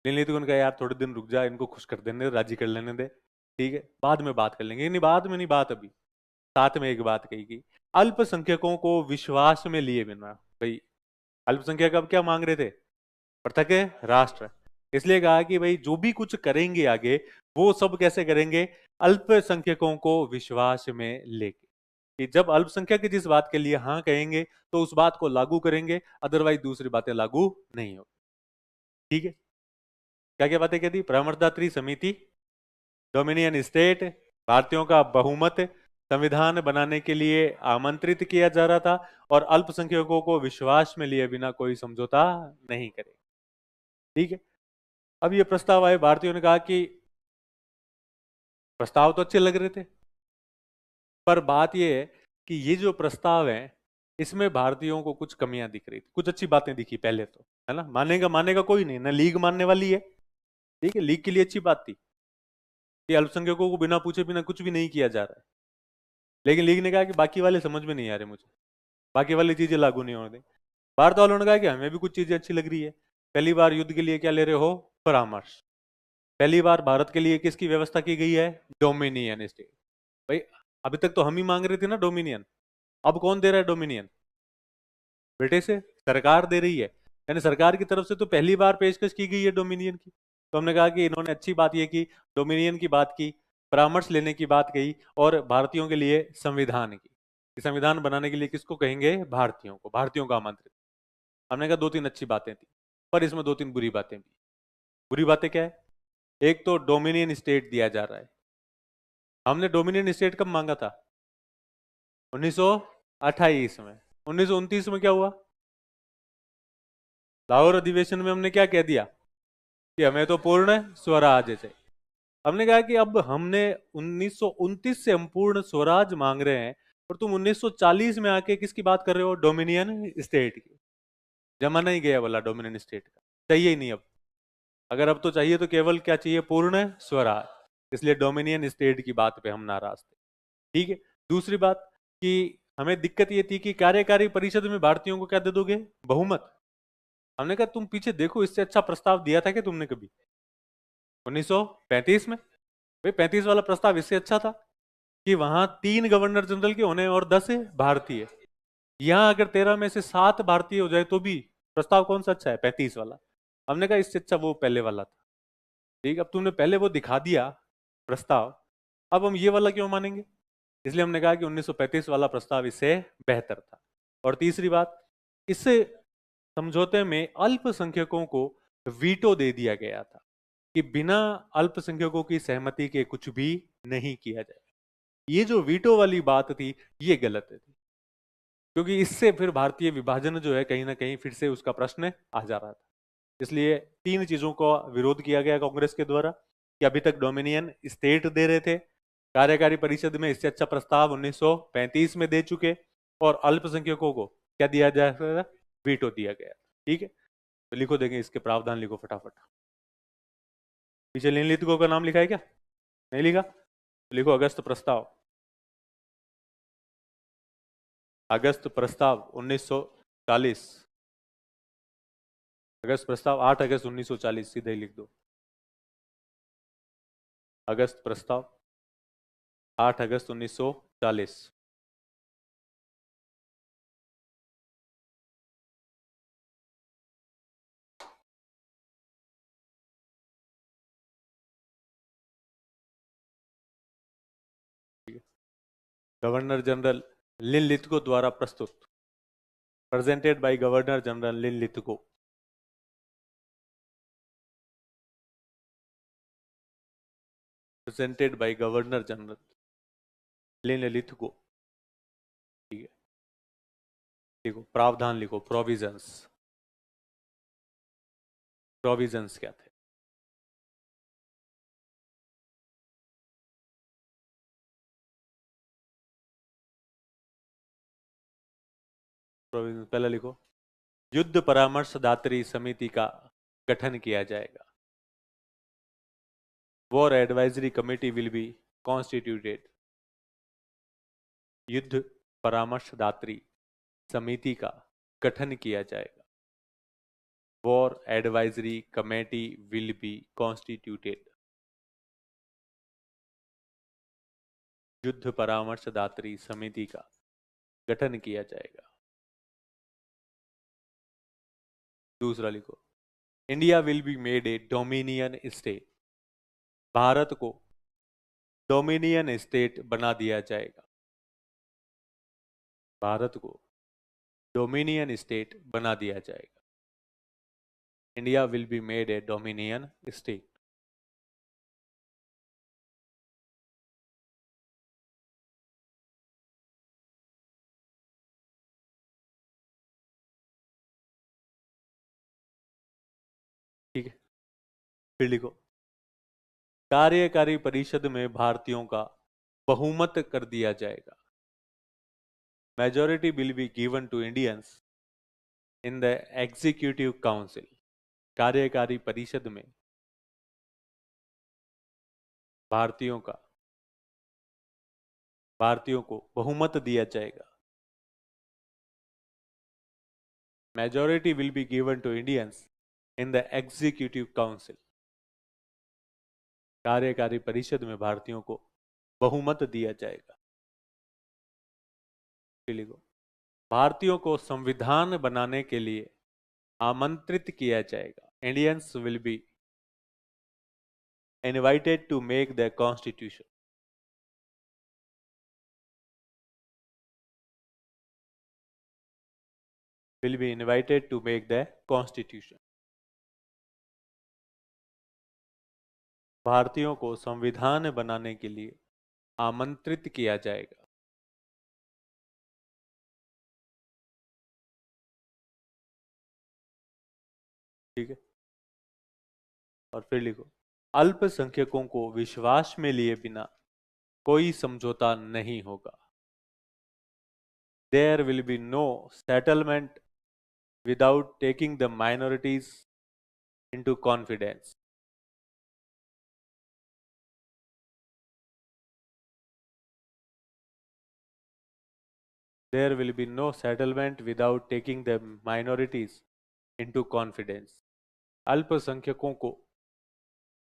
नहीं तो उनका यार थोड़े दिन रुक जा, इनको खुश कर देने, राजी कर लेने दे, ठीक है, बाद में बात कर लेंगे। नहीं, बाद में नहीं, बात अभी। साथ में एक बात कही गई, अल्पसंख्यकों को विश्वास में लिए बिना, भाई अल्पसंख्यक अब क्या मांग रहे थे, पृथक राष्ट्र। इसलिए कहा कि भाई जो भी कुछ करेंगे आगे, वो सब कैसे करेंगे, अल्पसंख्यकों को विश्वास में लेके, कि जब अल्पसंख्यक जिस बात के लिए हाँ कहेंगे तो उस बात को लागू करेंगे, अदरवाइज दूसरी बातें लागू नहीं हो, ठीक है। क्या क्या बातें कह दी, परामर्शदात्री समिति, डोमिनियन स्टेट, भारतीयों का बहुमत, संविधान बनाने के लिए आमंत्रित किया जा रहा था, और अल्पसंख्यकों को विश्वास में लिए बिना कोई समझौता नहीं करे, ठीक है। अब ये प्रस्ताव आए, भारतीयों ने कहा कि प्रस्ताव तो अच्छे लग रहे थे, पर बात यह है कि ये जो प्रस्ताव है इसमें भारतीयों को कुछ कमियां दिख रही थी, कुछ अच्छी बातें दिखी पहले तो, है ना। मानेगा मानेगा कोई नहीं ना, लीग मानने वाली है, ठीक है, लीग के लिए अच्छी बात थी कि अल्पसंख्यकों को बिना पूछे बिना कुछ भी नहीं किया जा रहा है। लेकिन लीग ने कहा कि बाकी वाले समझ में नहीं आ रहे मुझे, बाकी वाली चीजें लागू नहीं होने दें। भारत वालों ने कहा कि हमें भी कुछ चीजें अच्छी लग रही है। पहली बार युद्ध के लिए क्या ले रहे हो, परामर्श। पहली बार भारत के लिए किसकी व्यवस्था की गई है, डोमिनियन स्टेट। भाई अभी तक तो हम ही मांग रहे थे ना डोमिनियन, अब कौन दे रहा है डोमिनियन, ब्रिटिश है, सरकार दे रही है। यानी सरकार की तरफ से तो पहली बार पेशकश की गई है डोमिनियन की। तो हमने कहा कि इन्होंने अच्छी बात यह की, डोमिनियन की बात की, परामर्श लेने की बात कही, और भारतीयों के लिए संविधान की, कि संविधान बनाने के लिए किसको कहेंगे, भारतीयों को, भारतीयों को आमंत्रित। हमने कहा दो तीन अच्छी बातें थी, पर इसमें दो तीन बुरी बातें भी। बुरी बातें क्या है, एक तो डोमिनियन स्टेट दिया जा रहा है। हमने डोमिनियन स्टेट कब मांगा था, 1928 में। 1929 में क्या हुआ, लाहौर अधिवेशन में हमने क्या कह दिया कि हमें तो पूर्ण स्वराज चाहिए। हमने कहा कि अब हमने 1929 से हम पूर्ण स्वराज मांग रहे हैं, और तुम 1940 में आके किसकी बात कर रहे हो, डोमिनियन स्टेट की। जमाना ही गया वाला डोमिनियन स्टेट का, चाहिए ही नहीं अब। अगर अब तो चाहिए तो केवल क्या चाहिए, पूर्ण स्वराज। इसलिए डोमिनियन स्टेट की बात पे हम नाराज थे, ठीक है। दूसरी बात कि हमें दिक्कत ये थी कि कार्यकारी परिषद में भारतीयों को क्या दे दोगे, बहुमत। हमने कहा तुम पीछे देखो, इससे अच्छा प्रस्ताव दिया था कि तुमने कभी 1935 में। भाई 35 वाला प्रस्ताव इससे अच्छा था कि वहां 3 गवर्नर जनरल के होने और 10 भारतीय। यहां अगर 13 में से 7 भारतीय हो जाए तो भी प्रस्ताव कौन सा अच्छा है, 35 वाला। हमने कहा इससे अच्छा वो पहले वाला था, ठीक। अब तुमने पहले वो दिखा दिया प्रस्ताव, अब हम ये वाला क्यों मानेंगे। इसलिए हमने कहा कि 1935 वाला प्रस्ताव इससे बेहतर था। और तीसरी बात, इससे समझौते में अल्पसंख्यकों को वीटो दे दिया गया था कि बिना अल्पसंख्यकों की सहमति के कुछ भी नहीं किया जाए। ये जो वीटो वाली बात थी ये गलत थी, क्योंकि इससे फिर भारतीय विभाजन जो है कहीं ना कहीं फिर से उसका प्रश्न आ जा रहा था। इसलिए 3 चीजों का विरोध किया गया कांग्रेस के द्वारा, कि अभी तक डोमिनियन स्टेट दे रहे थे, कार्यकारी परिषद में इससे अच्छा प्रस्ताव 1935 में दे चुके, और अल्पसंख्यकों को क्या दिया जाएगा, वीटो दिया गया, ठीक है। तो लिखो, देंगे इसके प्रावधान लिखो फटाफट। पीछे निम्नलिखितों का नाम लिखा है क्या, नहीं लिखा, तो लिखो अगस्त प्रस्ताव। अगस्त प्रस्ताव 1940, अगस्त प्रस्ताव 8 अगस्त 1940, सीधे ही लिख दो। अगस्त प्रस्ताव 8 अगस्त 1940। गवर्नर जनरल लिनलिथगो द्वारा प्रस्तुत, presented by governor general Linlithgow. Presented by governor general Linlithgow, ठीक है। लिखो प्रावधान, लिखो प्रोविजंस। प्रोविजंस क्या थे, प्रोविजंस पहले लिखो। युद्ध परामर्शदात्री समिति का गठन किया जाएगा। War advisory committee will be constituted. युद्ध परामर्शदात्री समिति का गठन किया जाएगा। War advisory committee will be constituted. युद्ध परामर्शदात्री समिति का गठन किया जाएगा। दूसरा लिखो, India will be made a dominion state. Bharat को डोमिनियन स्टेट बना दिया जाएगा। भारत को डोमिनियन स्टेट बना दिया जाएगा। India will be made a dominion state. ठीक है, फिर लिखो, कार्यकारी परिषद में भारतीयों का बहुमत कर दिया जाएगा। Majority will be given to Indians in the executive council, कार्यकारी परिषद में भारतीयों को बहुमत दिया जाएगा। Majority will be given to Indians in the executive council, कार्यकारी परिषद में भारतीयों को बहुमत दिया जाएगा। भारतीयों को संविधान बनाने के लिए आमंत्रित किया जाएगा। Indians will be invited to make the constitution. Will be invited to make the constitution. भारतीयों को संविधान बनाने के लिए आमंत्रित किया जाएगा। ठीक है, और फिर लिखो, अल्पसंख्यकों को विश्वास में लिए बिना कोई समझौता नहीं होगा। There will be no settlement without taking the minorities into confidence. There will be no settlement without taking the minorities into confidence. अल्पसंख्यकों को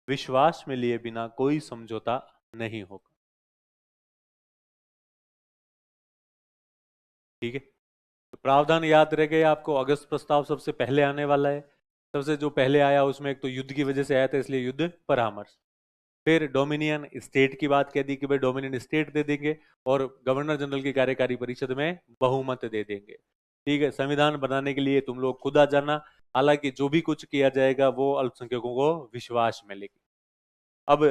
विश्वास में लिए बिना कोई समझौता नहीं होगा। ठीक है, तो प्रावधान याद रह गए आपको। अगस्त प्रस्ताव सबसे पहले आने वाला है। सबसे जो पहले आया उसमें एक तो युद्ध की वजह से आया था, इसलिए युद्ध परामर्श। फिर डोमिनियन स्टेट की बात कह दी कि भाई डोमिनियन स्टेट दे देंगे और गवर्नर जनरल की कार्यकारी परिषद में बहुमत दे देंगे। ठीक है, संविधान बनाने के लिए तुम लोग खुद आ जाना, हालांकि जो भी कुछ किया जाएगा वो अल्पसंख्यकों को विश्वास में लेगी। अब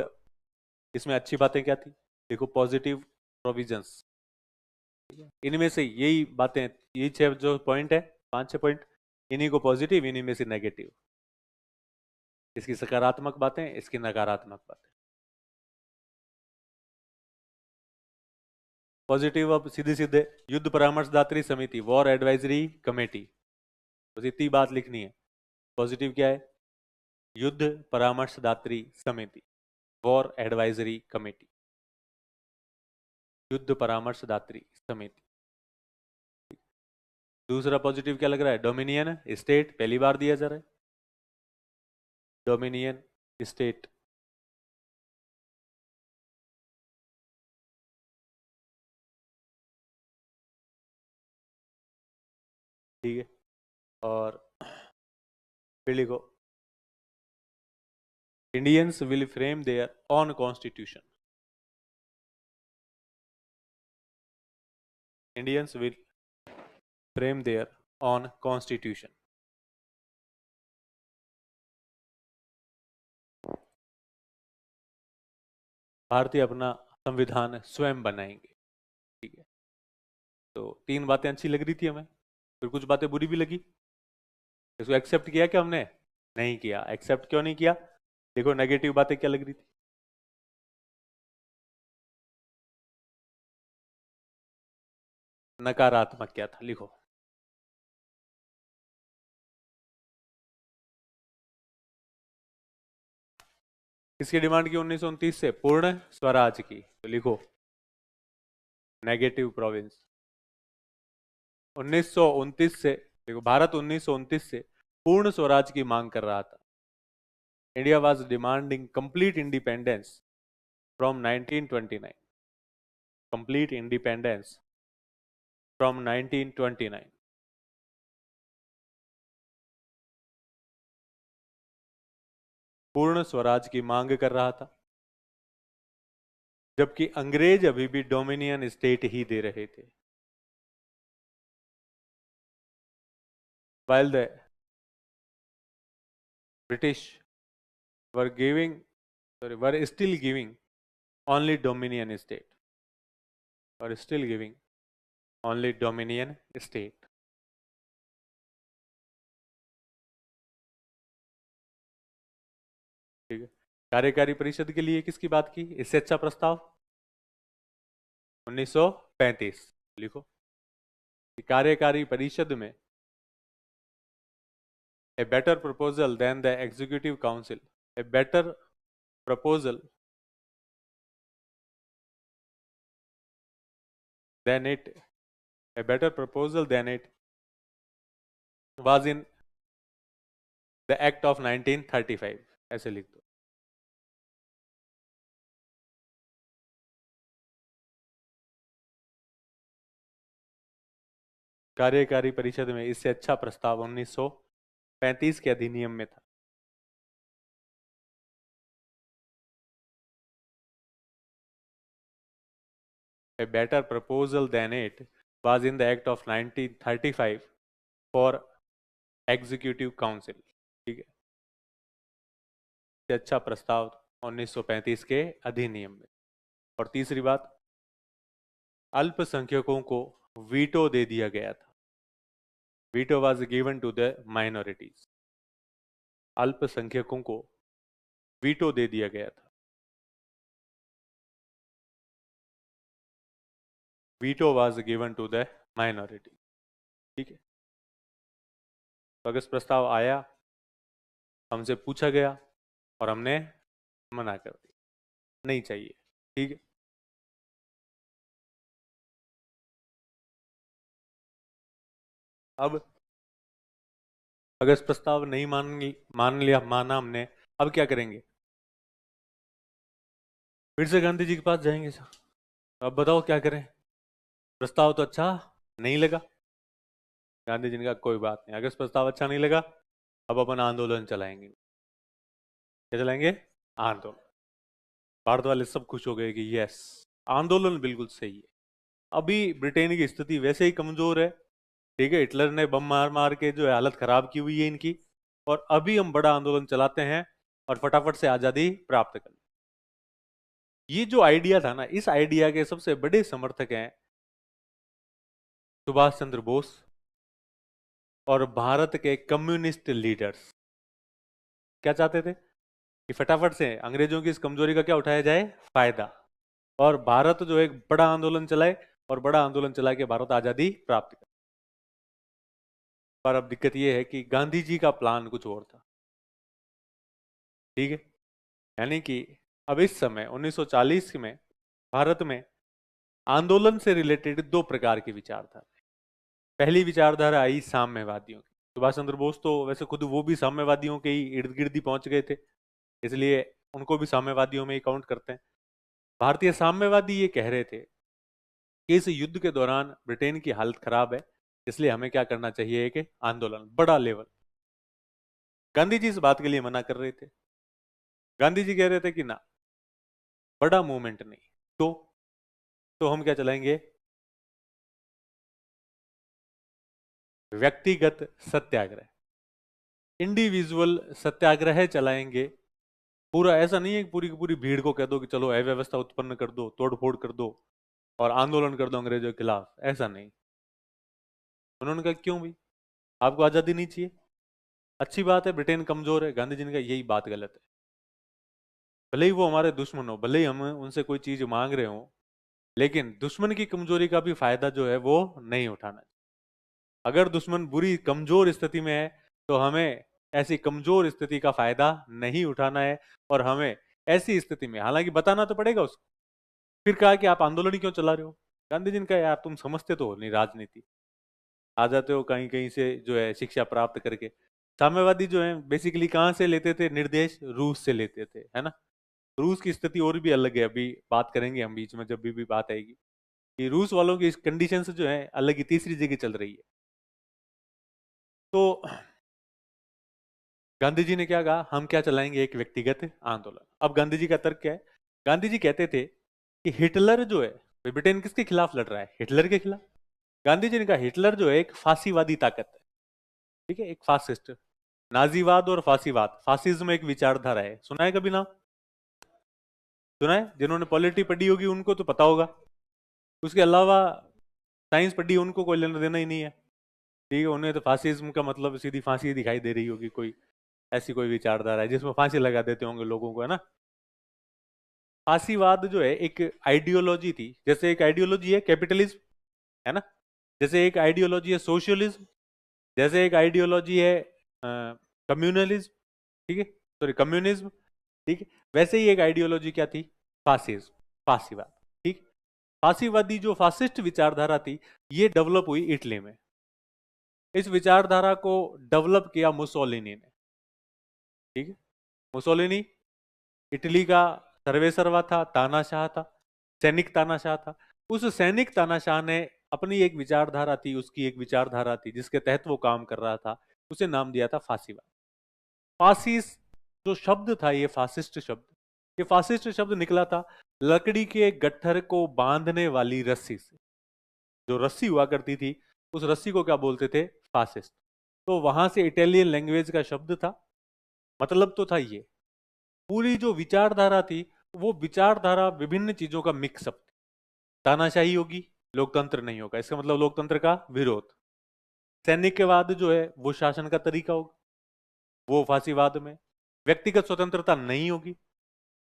इसमें अच्छी बातें क्या थी, देखो, पॉजिटिव प्रोविजंस। इनमें से यही बातें, यही 6 जो पॉइंट है, 5-6 पॉइंट, इन्हीं को पॉजिटिव, इन्हीं में से नेगेटिव। इसकी सकारात्मक बातें, इसकी नकारात्मक बातें। पॉजिटिव अब सीधे सीधे, युद्ध परामर्शदात्री समिति, वॉर एडवाइजरी कमेटी, बस इतनी बात लिखनी है। पॉजिटिव क्या है, युद्ध परामर्शदात्री समिति, वॉर एडवाइजरी कमेटी, युद्ध परामर्शदात्री समिति। दूसरा पॉजिटिव क्या लग रहा है, डोमिनियन स्टेट, पहली बार दिया जा रहा है, डोमिनियन स्टेट। ठीक है, और फिर लिखो, Indians will frame their own constitution. Indians will frame their own constitution. भारतीय अपना संविधान स्वयं बनाएंगे। ठीक है, तो 3 बातें अच्छी लग रही थी हमें, फिर कुछ बातें बुरी भी लगी। इसको एक्सेप्ट किया क्या हमने, नहीं किया। एक्सेप्ट क्यों नहीं किया, देखो नेगेटिव बातें क्या लग रही थी, नकारात्मक क्या था, लिखो। किसकी डिमांड की 1929 से, पूर्ण स्वराज की, तो लिखो नेगेटिव प्रोविंस। 1929 से, देखो, भारत 1929 से पूर्ण स्वराज की मांग कर रहा था। India was demanding complete independence from 1929, complete independence from 1929। पूर्ण स्वराज की मांग कर रहा था, जबकि अंग्रेज अभी भी डोमिनियन स्टेट ही दे रहे थे। While the British were were still giving only Dominion state, or still giving only Dominion state. ठीक है, कार्यकारी परिषद के लिए किसकी बात की, इससे अच्छा प्रस्ताव, 1935 लिखो। कार्यकारी परिषद में a better proposal than the executive council, a better proposal than it, a better proposal than it was in the act of 1935, ऐसे लिख दो। कार्यकारी परिषद में इससे अच्छा प्रस्ताव 1935 के अधिनियम में था। A better proposal than it was in the act of 1935 for executive council, ठीक है। इससे अच्छा प्रस्ताव 1935 के अधिनियम में। और तीसरी बात, अल्पसंख्यकों को वीटो दे दिया गया था। Veto was given to the minorities. अल्पसंख्यकों को वीटो दे दिया गया था। Veto was given to the minority, ठीक है। तो अगर प्रस्ताव आया, हमसे पूछा गया और हमने मना कर दिया, नहीं चाहिए, ठीक है। अब अगर इस प्रस्ताव नहीं माना हमने, अब क्या करेंगे? फिर से गांधी जी के पास जाएंगे सर। अब बताओ क्या करें? प्रस्ताव तो अच्छा नहीं लगा। गांधी जी ने कहा कोई बात नहीं, अगर इस प्रस्ताव अच्छा नहीं लगा, अब अपन आंदोलन चलाएंगे। क्या चलाएंगे? आंदोलन। भारत वाले सब खुश हो गए कि यस, आंदोलन बिल्कुल सही है। अभी ब्रिटेन की स्थिति वैसे ही कमजोर है, ठीक है। हिटलर ने बम मार मार के जो है हालत खराब की हुई है इनकी, और अभी हम बड़ा आंदोलन चलाते हैं और फटाफट से आजादी प्राप्त कर। ये जो आइडिया था ना, इस आइडिया के सबसे बड़े समर्थक हैं सुभाष चंद्र बोस और भारत के कम्युनिस्ट लीडर्स। क्या चाहते थे? कि फटाफट से अंग्रेजों की इस कमजोरी का क्या उठाया जाए? फायदा। और भारत जो एक बड़ा आंदोलन चलाए, और बड़ा आंदोलन चला के भारत आजादी प्राप्त करे। पर अब दिक्कत यह है कि गांधी जी का प्लान कुछ और था, ठीक है। यानी कि अब इस समय 1940 में भारत में आंदोलन से रिलेटेड दो प्रकार की विचारधारा। पहली विचारधारा आई साम्यवादियों की। सुभाष चंद्र बोस तो वैसे खुद वो भी साम्यवादियों के ही इर्द गिर्द ही पहुंच गए थे, इसलिए उनको भी साम्यवादियों में ही काउंट करते हैं। भारतीय साम्यवादी ये कह रहे थे कि इस युद्ध के दौरान ब्रिटेन की हालत खराब है, इसलिए हमें क्या करना चाहिए? एक आंदोलन, बड़ा लेवल। गांधी जी इस बात के लिए मना कर रहे थे। गांधी जी कह रहे थे कि ना, बड़ा मूवमेंट नहीं। तो हम क्या चलाएंगे? व्यक्तिगत सत्याग्रह, इंडिविजुअल सत्याग्रह चलाएंगे। पूरा ऐसा नहीं है कि पूरी की पूरी भीड़ को कह दो कि चलो अव्यवस्था उत्पन्न कर दो, तोड़फोड़ कर दो और आंदोलन कर दो अंग्रेजों के खिलाफ, ऐसा नहीं। उन्होंने कहा क्यों भाई, आपको आजादी नहीं चाहिए? अच्छी बात है, ब्रिटेन कमजोर है। गांधी जी ने कहा यही बात गलत है। भले ही वो हमारे दुश्मन हो, भले ही हम उनसे कोई चीज मांग रहे हो, लेकिन दुश्मन की कमजोरी का भी फायदा जो है वो नहीं उठाना। अगर दुश्मन बुरी कमजोर स्थिति में है, तो हमें ऐसी कमजोर स्थिति का फायदा नहीं उठाना है। और हमें ऐसी स्थिति में, हालांकि बताना तो पड़ेगा उसको। फिर कहा कि आप आंदोलन ही क्यों चला रहे हो? गांधी जी ने कहा यार तुम समझते तो हो नहीं राजनीति, आ जाते हो कहीं कहीं से जो है शिक्षा प्राप्त करके। साम्यवादी जो है बेसिकली कहाँ से लेते थे निर्देश? रूस से लेते थे, है ना। रूस की स्थिति और भी अलग है, अभी बात करेंगे हम बीच में जब भी बात आएगी कि रूस वालों की कंडीशंस जो है अलग ही तीसरी जगह चल रही है। तो गांधी जी ने क्या कहा? हम क्या चलाएंगे? एक व्यक्तिगत आंदोलन। अब गांधी जी का तर्क क्या है? गांधी जी कहते थे कि हिटलर जो है, ब्रिटेन किसके खिलाफ लड़ रहा है? हिटलर के खिलाफ। गांधी जी ने कहा हिटलर जो है एक फांसीवादी ताकत है, ठीक है, एक फासिस्ट। नाजीवाद और फांसीवाद, फासिज्म एक विचारधारा है। सुना है कभी नाम? सुना है? जिन्होंने पॉलिटी पढ़ी होगी उनको तो पता होगा, उसके अलावा साइंस पढ़ी उनको कोई लेना देना ही नहीं है, ठीक है। उन्हें तो फासिज्म का मतलब सीधी फांसी दिखाई दे रही होगी, कोई ऐसी कोई विचारधारा है जिसमें फांसी लगा देते होंगे लोगों को, है ना। फांसीवाद जो है एक आइडियोलॉजी थी, जैसे एक आइडियोलॉजी है कैपिटलिज्म, है ना, जैसे एक आइडियोलॉजी है सोशलिज्म, जैसे एक आइडियोलॉजी है कम्युनलिज्म, ठीक है, सॉरी कम्युनिज्म, ठीक है, वैसे ही एक आइडियोलॉजी क्या थी, फासिज्म, फांसीवाद, ठीक। फांसीवादी जो फासिस्ट विचारधारा थी ये डेवलप हुई इटली में। इस विचारधारा को डेवलप किया मुसोलिनी ने, ठीक है। मुसोलिनी इटली का सर्वेसर्वा था, तानाशाह था, सैनिक तानाशाह था। उस सैनिक तानाशाह ने अपनी एक विचारधारा थी, उसकी एक विचारधारा थी जिसके तहत वो काम कर रहा था, उसे नाम दिया था फांसीवाद। फासिस्ट जो शब्द था, ये फासिस्ट शब्द, ये फासिस्ट शब्द निकला था लकड़ी के गट्ठर को बांधने वाली रस्सी से। जो रस्सी हुआ करती थी उस रस्सी को क्या बोलते थे, फासिस्ट। तो वहां से इटालियन लैंग्वेज का शब्द था, मतलब तो था ये। पूरी जो विचारधारा थी वो विचारधारा विभिन्न चीजों का मिक्सअप थी। तानाशाही होगी, लोकतंत्र नहीं होगा, इसका मतलब लोकतंत्र का विरोध। सैनिकवाद जो है वो शासन का तरीका होगा, वो फांसीवाद में। व्यक्तिगत स्वतंत्रता नहीं होगी,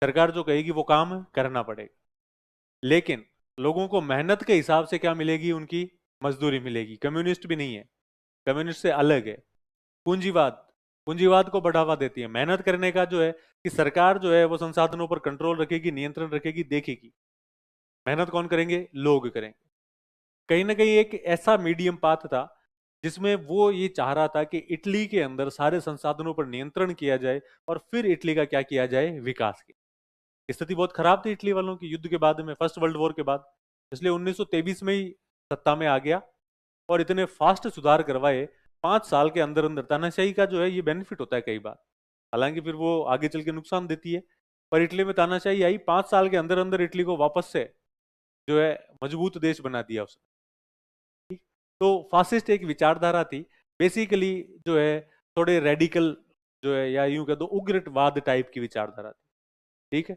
सरकार जो कहेगी वो काम करना पड़ेगा। लेकिन लोगों को मेहनत के हिसाब से क्या मिलेगी, उनकी मजदूरी मिलेगी। कम्युनिस्ट भी नहीं है, कम्युनिस्ट से अलग है। पूंजीवाद, पूंजीवाद को बढ़ावा देती है। मेहनत करने का जो है कि सरकार जो है वो संसाधनों पर कंट्रोल रखेगी, नियंत्रण रखेगी, देखेगी। मेहनत कौन करेंगे, लोग करेंगे। कहीं ना कहीं एक ऐसा मीडियम पाथ था जिसमें वो ये चाह रहा था कि इटली के अंदर सारे संसाधनों पर नियंत्रण किया जाए और फिर इटली का क्या किया जाए, विकास किया। स्थिति बहुत खराब थी इटली वालों की युद्ध के बाद में, फर्स्ट वर्ल्ड वॉर के बाद, इसलिए 1923 में ही सत्ता में आ गया और इतने फास्ट सुधार करवाए 5 साल के अंदर अंदर। तानाशाही का जो है ये बेनिफिट होता है कई बार, हालांकि फिर वो आगे चल के नुकसान देती है। पर इटली में तानाशाही आई, 5 साल के अंदर अंदर इटली को वापस से जो है मजबूत देश बना दिया उसने। ठीक? तो फासिस्ट एक विचारधारा थी बेसिकली, जो है थोड़े रेडिकल जो है, या यूं कह दो उग्रवाद टाइप की विचारधारा थी, ठीक है।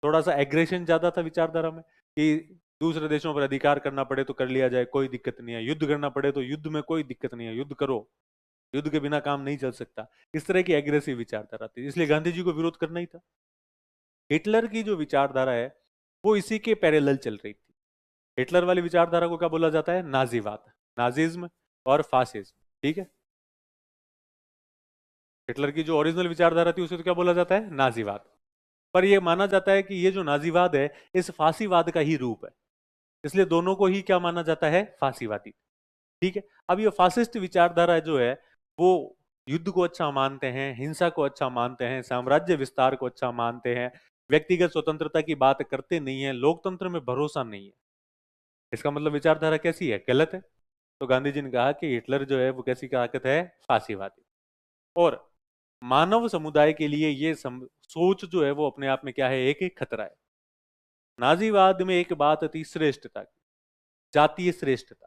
थोड़ा सा एग्रेशन ज्यादा था विचारधारा में कि दूसरे देशों पर अधिकार करना पड़े तो कर लिया जाए, कोई दिक्कत नहीं है। युद्ध करना पड़े तो युद्ध में कोई दिक्कत नहीं है, युद्ध करो, युद्ध के बिना काम नहीं चल सकता। इस तरह की एग्रेसिव विचारधारा थी, इसलिए गांधी जी को विरोध करना ही था। हिटलर की जो विचारधारा है वो इसी के पैरेलल चल रही थी। हिटलर वाली विचारधारा को क्या बोला जाता है, नाजीवाद, नाजिज्म और फासिज्म, ठीक है। हिटलर की जो ओरिजिनल विचारधारा थी उसे तो क्या बोला जाता है, नाजीवाद। पर यह माना जाता है कि ये जो नाजीवाद है इस फांसीवाद का ही रूप है, इसलिए दोनों को ही क्या माना जाता है, फांसीवादी, ठीक है। अब ये फासिस्ट विचारधारा जो है वो युद्ध को अच्छा मानते हैं, हिंसा को अच्छा मानते हैं, साम्राज्य विस्तार को अच्छा मानते हैं, व्यक्तिगत स्वतंत्रता की बात करते नहीं है, लोकतंत्र में भरोसा नहीं है। इसका मतलब विचारधारा कैसी है, गलत है। तो गांधी जी ने कहा कि हिटलर जो है वो कैसी ताकत है, फांसीवादी। और मानव समुदाय के लिए ये सोच जो है वो अपने आप में क्या है, एक खतरा है। नाजीवाद में एक बात थी श्रेष्ठता की, जातीय श्रेष्ठता।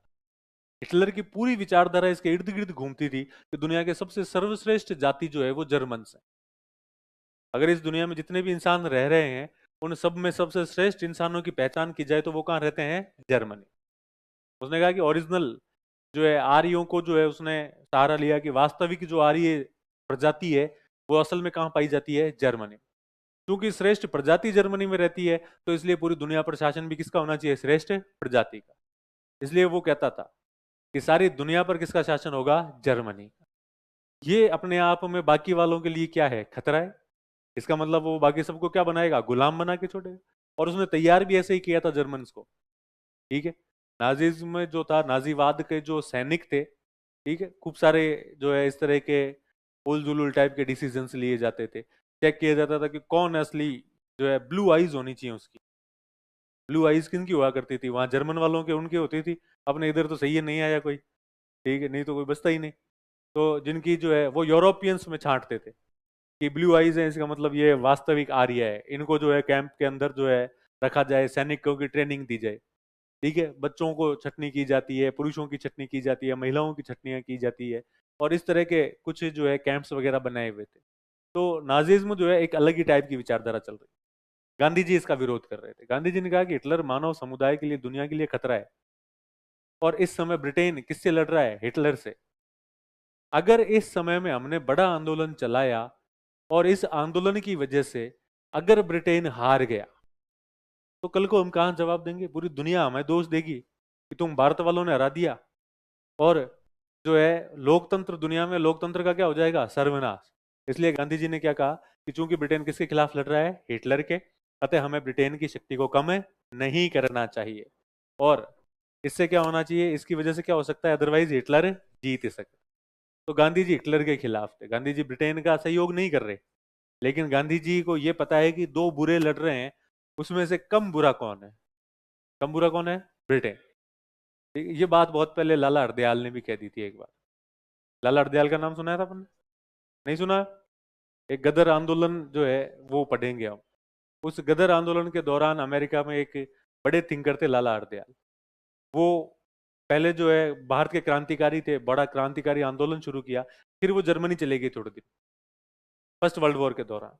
हिटलर की पूरी विचारधारा इसके इर्द गिर्द घूमती थी कि दुनिया के सबसे सर्वश्रेष्ठ जाति जो है वो जर्मन है। अगर इस दुनिया में जितने भी इंसान रह रहे हैं उन सब में सबसे श्रेष्ठ इंसानों की पहचान की जाए तो वो कहाँ रहते हैं, जर्मनी। उसने कहा कि ओरिजिनल जो है आर्यों को जो है उसने सहारा लिया कि वास्तविक जो आर्य प्रजाति है वो असल में कहाँ पाई जाती है, जर्मनी। क्योंकि श्रेष्ठ प्रजाति जर्मनी में रहती है तो इसलिए पूरी दुनिया पर शासन भी किसका होना चाहिए, श्रेष्ठ प्रजाति का। इसलिए वो कहता था कि सारी दुनिया पर किसका शासन होगा, जर्मनी का। ये अपने आप में बाकी वालों के लिए क्या है, खतरा है। इसका मतलब वो बाकी सबको क्या बनाएगा, गुलाम बना के छोड़ेगा। और उसने तैयार भी ऐसे ही किया था जर्मन को, ठीक है। नाजिज्म में जो था, नाजीवाद के जो सैनिक थे, ठीक है, खूब सारे जो है इस तरह के उल जुलुल टाइप के डिसीजंस लिए जाते थे। चेक किया जाता था कि कौन असली जो है, ब्लू आईज होनी चाहिए उसकी। ब्लू आईज किनकी हुआ करती थी, वहां जर्मन वालों के उनकी होती थी। अपने इधर तो सही है, नहीं आया कोई, ठीक है, नहीं तो कोई बचता ही नहीं। तो जिनकी जो है वो यूरोपियंस में छांटते थे कि ब्लू आईज है, इसका मतलब ये वास्तविक आर्य है, इनको जो है कैंप के अंदर जो है रखा जाए, सैनिकों की ट्रेनिंग दी जाए, ठीक है। बच्चों को छटनी की जाती है, पुरुषों की छटनी की जाती है, महिलाओं की छटनियां की जाती है। और इस तरह के कुछ जो है कैंप्स वगैरह बनाए हुए थे। तो नाजिज्म जो है एक अलग ही टाइप की विचारधारा चल रही। गांधी जी इसका विरोध कर रहे थे। गांधी जी ने कहा कि हिटलर मानव समुदाय के लिए, दुनिया के लिए खतरा है। और इस समय ब्रिटेन किससे लड़ रहा है, हिटलर से। अगर इस समय में हमने बड़ा आंदोलन चलाया और इस आंदोलन की वजह से अगर ब्रिटेन हार गया, तो कल को हम कहाँ जवाब देंगे? पूरी दुनिया हमें दोष देगी कि तुम भारत वालों ने हरा दिया। और जो है लोकतंत्र, दुनिया में लोकतंत्र का क्या हो जाएगा? सर्वनाश। इसलिए गांधी जी ने क्या कहा कि चूंकि ब्रिटेन किसके खिलाफ लड़ रहा है? हिटलर के। अतः हमें ब्रिटेन की शक्ति को कम नहीं करना चाहिए। और इससे क्या होना चाहिए? इसकी वजह से क्या हो सकता है? अदरवाइज हिटलर जीत सकता। तो गांधी जी हिटलर के खिलाफ थे, गांधी जी ब्रिटेन का सहयोग नहीं कर रहे। लेकिन गांधी जी को यह पता है कि दो बुरे लड़ रहे हैं, उसमें से कम बुरा कौन है? कम बुरा कौन है? ब्रिटेन। ये बात बहुत पहले लाला हरदयाल ने भी कह दी थी एक बार। लाला हरदयाल का नाम सुना था आपने? नहीं सुना? एक गदर आंदोलन जो है वो पढ़ेंगे हम। उस गदर आंदोलन के दौरान अमेरिका में एक बड़े थिंकर थे लाला हरदयाल। वो पहले जो है भारत के क्रांतिकारी थे, बड़ा क्रांतिकारी आंदोलन शुरू किया। फिर वो जर्मनी चले गए थोड़े दिन, फर्स्ट वर्ल्ड वॉर के दौरान।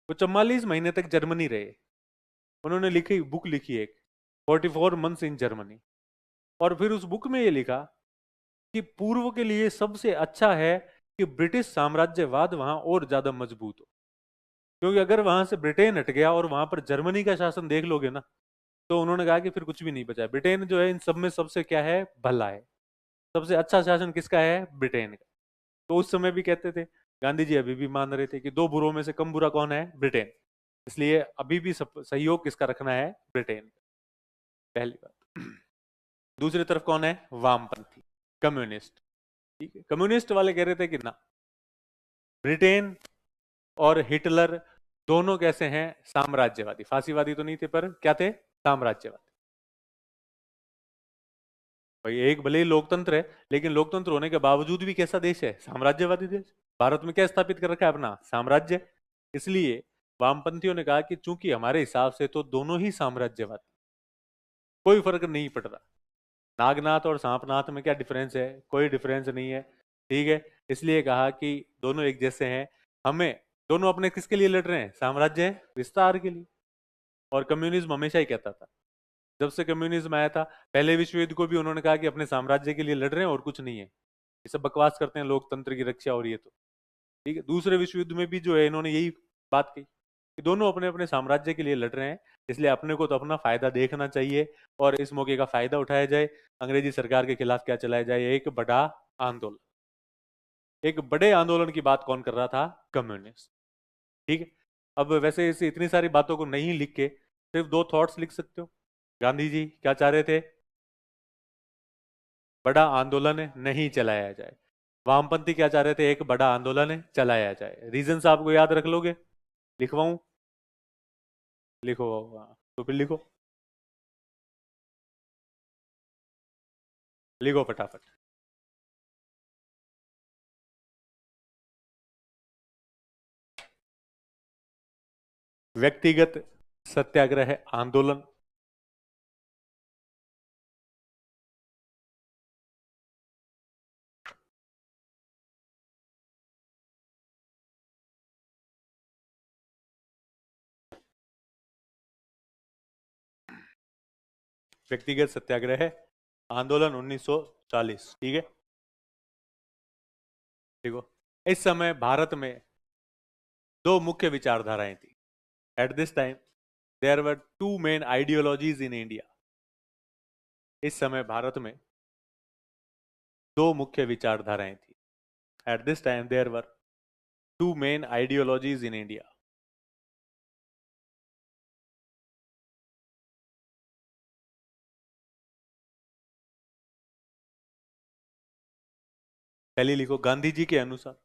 वो 44 महीने तक जर्मनी रहे। उन्होंने लिखी बुक लिखी एक, 44 मंथ्स इन जर्मनी। और फिर उस बुक में ये लिखा कि पूर्व के लिए सबसे अच्छा है कि ब्रिटिश साम्राज्यवाद वहां और ज्यादा मजबूत हो। क्योंकि अगर वहां से ब्रिटेन हट गया और वहां पर जर्मनी का शासन देख लोगे ना, तो उन्होंने कहा कि फिर कुछ भी नहीं बचा। ब्रिटेन जो है इन सब में सबसे क्या है? भला है। सबसे अच्छा शासन किसका है? ब्रिटेन का। तो उस समय भी कहते थे, गांधी जी अभी भी मान रहे थे कि दो बुरों में से कम बुरा कौन है? ब्रिटेन। इसलिए अभी भी सहयोग किसका रखना है? ब्रिटेन का। पहली बात। दूसरी तरफ कौन है? वामपंथी, कम्युनिस्ट। ठीक है, कम्युनिस्ट वाले कह रहे थे कि ना, ब्रिटेन और हिटलर दोनों कैसे हैं? साम्राज्यवादी। फांसीवादी तो नहीं थे, पर क्या थे? साम्राज्यवादी। भाई एक भले ही लोकतंत्र है, लेकिन लोकतंत्र होने के बावजूद भी कैसा देश है? साम्राज्यवादी देश। भारत में क्या स्थापित कर रखा है? अपना साम्राज्य। इसलिए वामपंथियों ने कहा कि चूंकि हमारे हिसाब से तो दोनों ही साम्राज्यवादी, कोई फर्क नहीं पड़ रहा। नागनाथ और सांपनाथ में क्या डिफरेंस है? कोई डिफरेंस नहीं है। ठीक है, इसलिए कहा कि दोनों एक जैसे हैं। हमें दोनों अपने किसके लिए लड़ रहे हैं? साम्राज्य विस्तार के लिए। और कम्युनिज्म हमेशा ही कहता था, जब से कम्युनिज्म आया था, पहले विश्व युद्ध को भी उन्होंने कहा कि अपने साम्राज्य के लिए लड़ रहे हैं और कुछ नहीं है। ये सब बकवास करते हैं लोकतंत्र की रक्षा और ये तो। ठीक है, दूसरे विश्व युद्ध में भी जो है इन्होंने यही बात कही कि दोनों अपने अपने साम्राज्य के लिए लड़ रहे हैं, इसलिए अपने को तो अपना फायदा देखना चाहिए और इस मौके का फायदा उठाया जाए। अंग्रेजी सरकार के खिलाफ क्या चलाया जाए? एक बड़ा आंदोलन। एक बड़े आंदोलन की बात कौन कर रहा था? कम्युनिस्ट। ठीक है। अब वैसे इस इतनी सारी बातों को नहीं लिख के सिर्फ दो थॉट्स लिख सकते हो। गांधी जी क्या चाह रहे थे? बड़ा आंदोलन नहीं चलाया जाए। वामपंथी क्या चाह रहे थे? एक बड़ा आंदोलन चलाया जाए। रीजन आपको याद रख लोगे? लिखवाऊं? लिखो। हाँ, तो फिर लिखो। लिखो फटाफट। व्यक्तिगत सत्याग्रह आंदोलन। व्यक्तिगत सत्याग्रह आंदोलन 1940। ठीक है, देखो, इस समय भारत में दो मुख्य विचारधाराएं थी। At this time there were two main ideologies in India. इस समय भारत में दो मुख्य विचारधाराएं थी। At this time there were two main ideologies in India. पहले लिखो गांधी जी के अनुसार,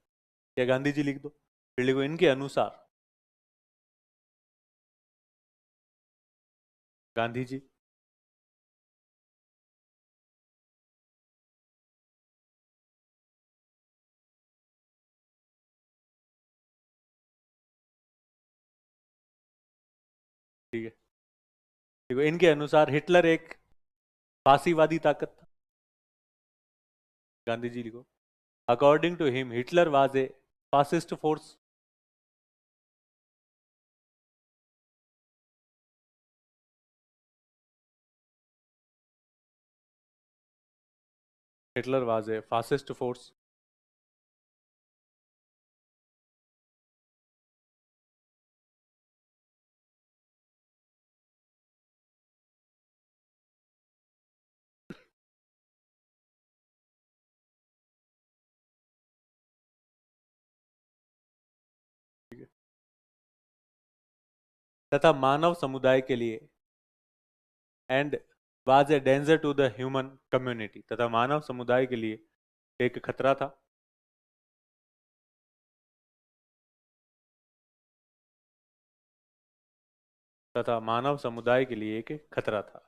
या गांधी जी लिख दो, फिर लिखो इनके अनुसार गांधी जी। ठीक है, देखो इनके अनुसार हिटलर एक फांसीवादी ताकत था। गांधी जी लिखो, according to him Hitler was a fascist force. Hitler was a fascist force. तथा मानव समुदाय के लिए and was a danger to the human community, तथा मानव समुदाय के लिए एक खतरा था। तथा मानव समुदाय के लिए एक खतरा था।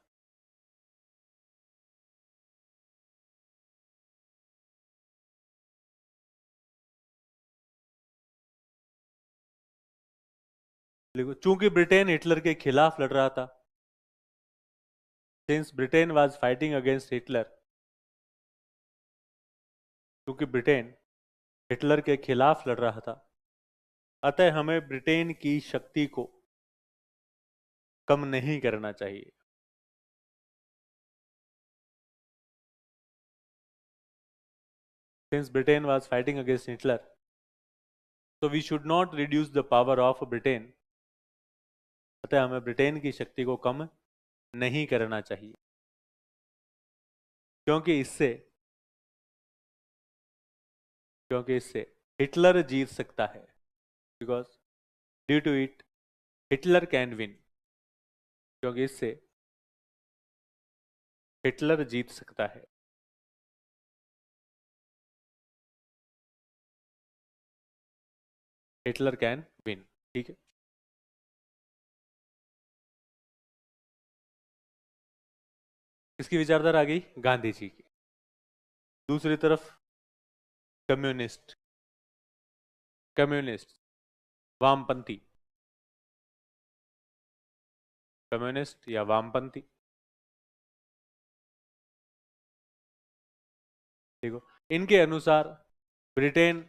चूंकि ब्रिटेन हिटलर के खिलाफ लड़ रहा था, since Britain was fighting against Hitler, क्योंकि ब्रिटेन हिटलर के खिलाफ लड़ रहा था, अतः हमें ब्रिटेन की शक्ति को कम नहीं करना चाहिए। Since Britain was fighting against Hitler, so we should not reduce the power of Britain, अतः हमें ब्रिटेन की शक्ति को कम नहीं करना चाहिए, क्योंकि इससे हिटलर जीत सकता है, because due to it Hitler can win, क्योंकि इससे हिटलर जीत सकता है। हिटलर कैन विन, ठीक है। इसकी विचारधारा आ गई गांधी जी की। दूसरी तरफ कम्युनिस्ट वामपंथी, कम्युनिस्ट या वामपंथी, देखो इनके अनुसार ब्रिटेन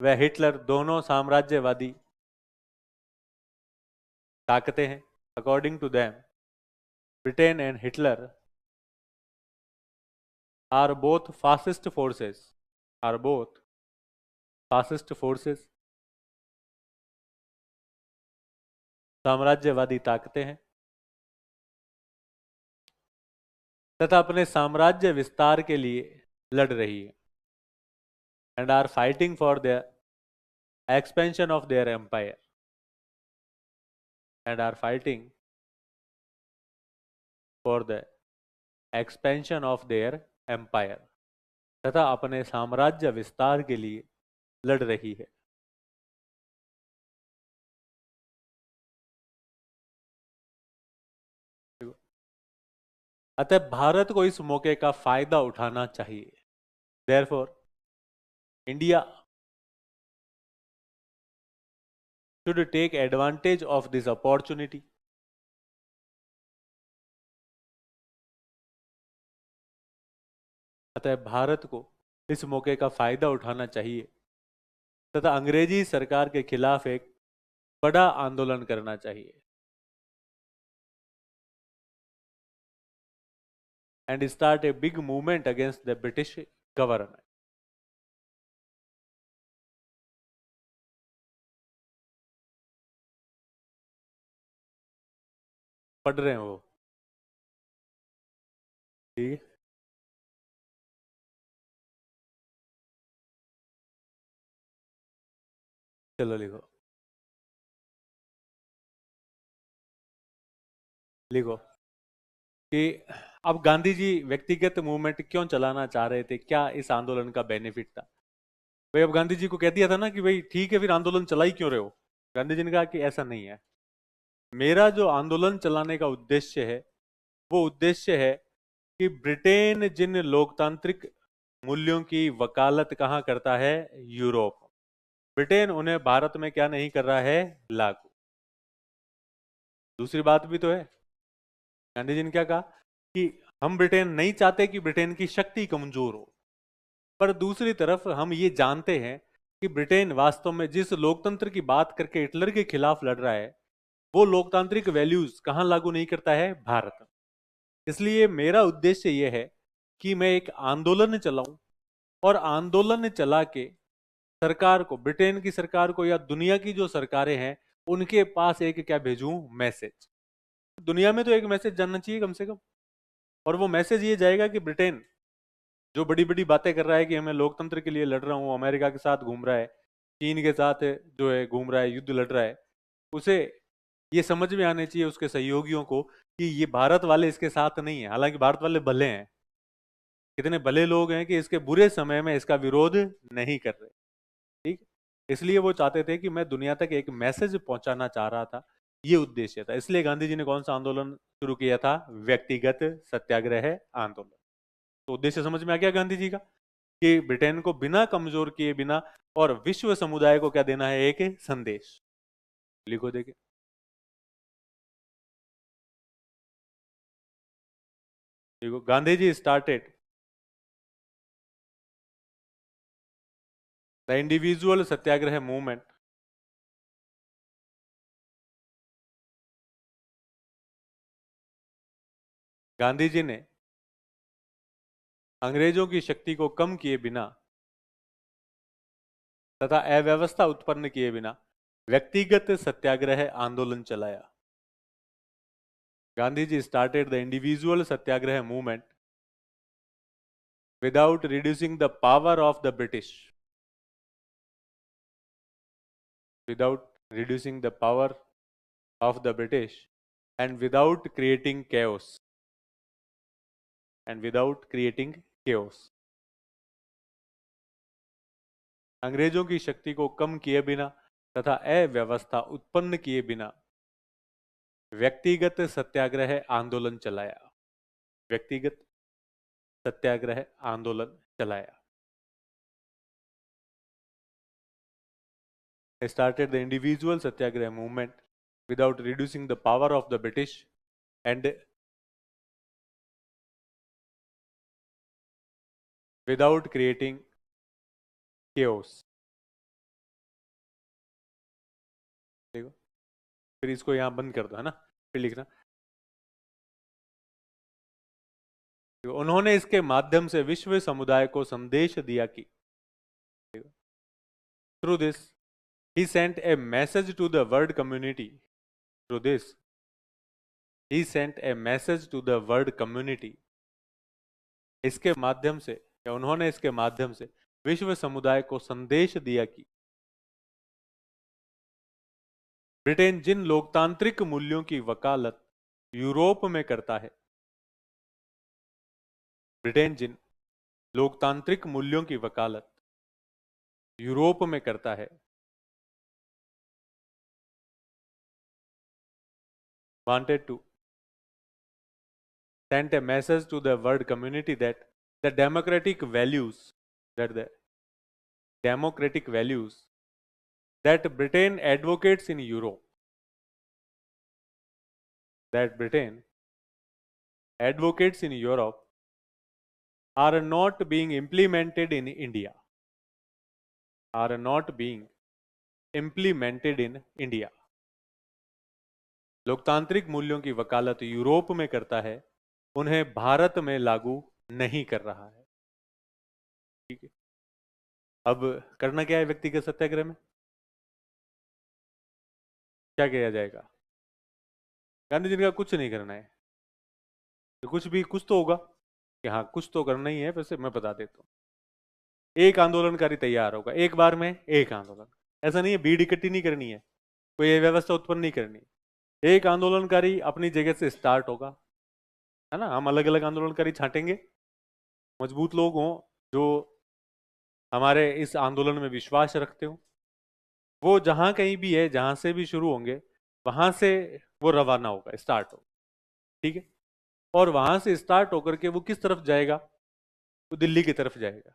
व हिटलर दोनों साम्राज्यवादी ताकतें हैं। According to them Britain and Hitler are both fascist forces, साम्राज्यवादी ताकतें हैं, तथा अपने साम्राज्य विस्तार के लिए लड़ रही है, and are fighting for the expansion of their empire, and are fighting for the expansion of their empire, तथा अपने साम्राज्य विस्तार के लिए लड़ रही है। अतः भारत को इस मौके का फायदा उठाना चाहिए। Therefore India should take advantage of this opportunity, अतः भारत को इस मौके का फायदा उठाना चाहिए तथा अंग्रेजी सरकार के खिलाफ एक बड़ा आंदोलन करना चाहिए, and start a big movement against the British government. पढ़ रहे हैं वो, ठीक है। चलो लिखो कि अब गांधी जी व्यक्तिगत मूवमेंट क्यों चलाना चाह रहे थे, क्या इस आंदोलन का बेनिफिट था। भाई अब गांधी जी को कह दिया था ना कि भाई ठीक है, फिर आंदोलन चला ही क्यों रहे हो। गांधी जी ने कहा कि ऐसा नहीं है, मेरा जो आंदोलन चलाने का उद्देश्य है वो उद्देश्य है कि ब्रिटेन जिन लोकतांत्रिक मूल्यों की वकालत कहाँ करता है, यूरोप, ब्रिटेन उन्हें भारत में क्या नहीं कर रहा है, लागू। दूसरी बात भी तो है, गांधी जी ने क्या कहा कि हम ब्रिटेन नहीं चाहते कि ब्रिटेन की शक्ति कमजोर हो, पर दूसरी तरफ हम ये जानते हैं कि ब्रिटेन वास्तव में जिस लोकतंत्र की बात करके हिटलर के खिलाफ लड़ रहा है वो लोकतांत्रिक वैल्यूज कहां लागू नहीं करता है, भारत। इसलिए मेरा उद्देश्य यह है कि मैं एक आंदोलन चलाऊं और आंदोलन चला के सरकार को, ब्रिटेन की सरकार को या दुनिया की जो सरकारें हैं उनके पास एक क्या भेजूं, मैसेज। दुनिया में तो एक मैसेज जानना चाहिए कम से कम, और वो मैसेज ये जाएगा कि ब्रिटेन जो बड़ी बड़ी बातें कर रहा है कि मैं लोकतंत्र के लिए लड़ रहा हूं, अमेरिका के साथ घूम रहा है, चीन के साथ जो है घूम रहा है, युद्ध लड़ रहा है, उसे ये समझ में आने चाहिए उसके सहयोगियों को कि ये भारत वाले इसके साथ नहीं है। हालांकि भारत वाले भले हैं, कितने भले लोग हैं कि इसके बुरे समय में इसका विरोध नहीं कर रहे। ठीक, इसलिए वो चाहते थे कि मैं दुनिया तक एक मैसेज पहुंचाना चाह रहा था, ये उद्देश्य था। इसलिए गांधी जी ने कौन सा आंदोलन शुरू किया था? व्यक्तिगत सत्याग्रह आंदोलन। तो उद्देश्य समझ में आ गया गांधी जी का, कि ब्रिटेन को बिना कमजोर किए बिना और विश्व समुदाय को क्या देना है? एक संदेश। लिखो देखिए। देखो, Gandhi ji started the individual satyagraha movement Gandhi ji ने अंग्रेजों की शक्ति को कम किए बिना तथा अव्यवस्था उत्पन्न किए बिना व्यक्तिगत सत्याग्रह आंदोलन चलाया। Gandhi ji started the individual satyagraha movement without reducing the power of the British, without reducing the power of the British, and without creating chaos, and without creating chaos. अंग्रेजों की शक्ति को कम किए बिना तथा अव्यवस्था उत्पन्न किए बिना व्यक्तिगत सत्याग्रह आंदोलन चलाया। व्यक्तिगत सत्याग्रह आंदोलन चलाया। Started the individual satyagraha movement without reducing the power of the British and without creating chaos। देखो, फिर इसको यहां बंद कर दो, है ना, फिर लिखना। उन्होंने इसके माध्यम से विश्व समुदाय को संदेश दिया कि through this he sent a message to the world community. Through this he sent a message to the world community. इसके माध्यम से, या उन्होंने इसके माध्यम से विश्व समुदाय को संदेश दिया कि ब्रिटेन जिन लोकतांत्रिक मूल्यों की वकालत यूरोप में करता है, ब्रिटेन जिन लोकतांत्रिक मूल्यों की वकालत यूरोप में करता है, wanted to send a message to the world community that the democratic values that the democratic values that Britain advocates in Europe, that Britain advocates in Europe are not being implemented in India, are not being implemented in India। लोकतांत्रिक मूल्यों की वकालत Europe में करता है, उन्हें भारत में लागू नहीं कर रहा है। ठीक है, अब करना क्या है व्यक्तिगत सत्याग्रह में? क्या किया जाएगा? गांधी जी का कुछ नहीं करना है, तो कुछ भी कुछ तो होगा कि हाँ कुछ तो करना ही है। वैसे मैं बता देता हूँ, एक आंदोलनकारी तैयार होगा एक बार में, एक आंदोलन। ऐसा नहीं है भीड़ इकट्ठी नहीं करनी है, कोई व्यवस्था उत्पन्न नहीं करनी। एक आंदोलनकारी अपनी जगह से स्टार्ट होगा, है ना। हम अलग अलग आंदोलनकारी छांटेंगे, मजबूत लोग हों जो हमारे इस आंदोलन में विश्वास रखते हो, वो जहां कहीं भी है, जहां से भी शुरू होंगे वहां से वो रवाना होगा, स्टार्ट होगा। ठीक है, और वहां से स्टार्ट होकर के वो किस तरफ जाएगा? वो दिल्ली की तरफ जाएगा।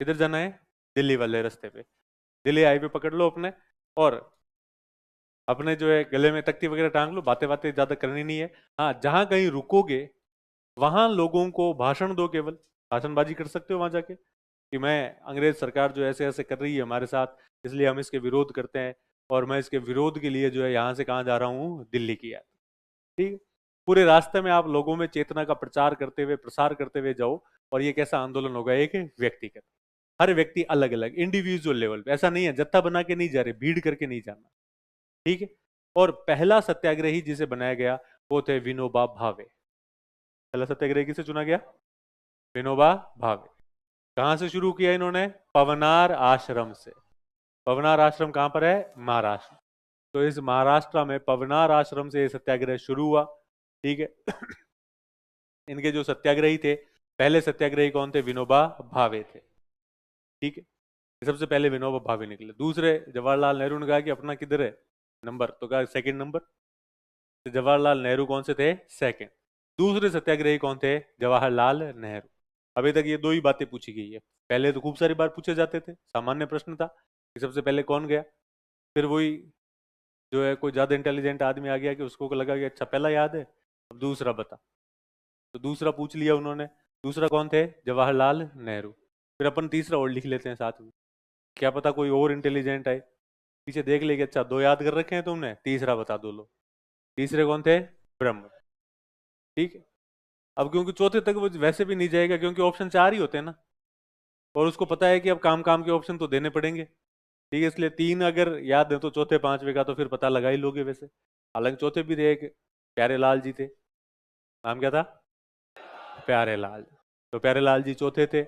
किधर जाना है? दिल्ली वाले रास्ते पे। दिल्ली हाईवे पकड़ लो अपने, और अपने जो है गले में तख्ती वगैरह टांग लो। बातें बातें ज्यादा करनी नहीं है। हाँ, जहां कहीं रुकोगे वहां लोगों को भाषण दो, केवल भाषणबाजी कर सकते हो वहां जाके कि मैं, अंग्रेज सरकार जो ऐसे ऐसे कर रही है हमारे साथ, इसलिए हम इसके विरोध करते हैं, और मैं इसके विरोध के लिए जो है यहाँ से कहाँ जा रहा हूँ? दिल्ली की यात्रा। ठीक है, पूरे रास्ते में आप लोगों में चेतना का प्रचार करते हुए, प्रसार करते हुए जाओ। और ये कैसा आंदोलन होगा? एक व्यक्तिगत, हर व्यक्ति अलग अलग इंडिविजुअल लेवल पे। ऐसा नहीं है जत्था बना के नहीं जा रहे, भीड़ करके नहीं जाना। ठीक है, और पहला सत्याग्रही जिसे बनाया गया वो थे विनोबा भावे। पहला सत्याग्रही किसे चुना गया? विनोबा भावे। कहां से शुरू किया इन्होंने? पवनार आश्रम से। पवनार आश्रम कहाँ पर है? महाराष्ट्र। तो इस महाराष्ट्र में पवनार आश्रम से सत्याग्रह शुरू हुआ। ठीक है। इनके जो सत्याग्रही थे, पहले सत्याग्रही कौन थे? विनोबा भावे थे। ठीक है। सबसे पहले विनोबा भावे निकले। दूसरे जवाहरलाल नेहरू ने कहा कि अपना किधर है नंबर, तो कहा सेकंड नंबर। तो जवाहरलाल नेहरू कौन से थे? सेकंड। दूसरे सत्याग्रही कौन थे? जवाहरलाल नेहरू। अभी तक ये दो ही बातें पूछी गई है। पहले तो खूब सारी बार पूछे जाते थे, सामान्य प्रश्न था कि सबसे पहले कौन गया। फिर वही जो है कोई ज्यादा इंटेलिजेंट आदमी आ गया कि उसको लगा कि अच्छा पहला याद है, अब दूसरा बता। तो दूसरा पूछ लिया उन्होंने। दूसरा कौन थे? जवाहरलाल नेहरू। फिर अपन तीसरा और लिख लेते हैं साथ में, क्या पता कोई और इंटेलिजेंट आए पीछे देख ले कि अच्छा दो याद कर रखे हैं तुमने, तीसरा बता दो लो। तीसरे कौन थे? ब्रह्म। ठीक है। अब क्योंकि चौथे तक वो वैसे भी नहीं जाएगा क्योंकि ऑप्शन चार ही होते हैं ना, और उसको पता है कि अब काम काम के ऑप्शन तो देने पड़ेंगे। ठीक है, इसलिए तीन अगर याद है तो चौथे पांचवे का तो फिर पता लगा ही लोगे वैसे। हालांकि चौथे भी थे, एक प्यारे लाल जी थे। नाम क्या था? प्यारे लाल। तो प्यारे लाल जी चौथे थे।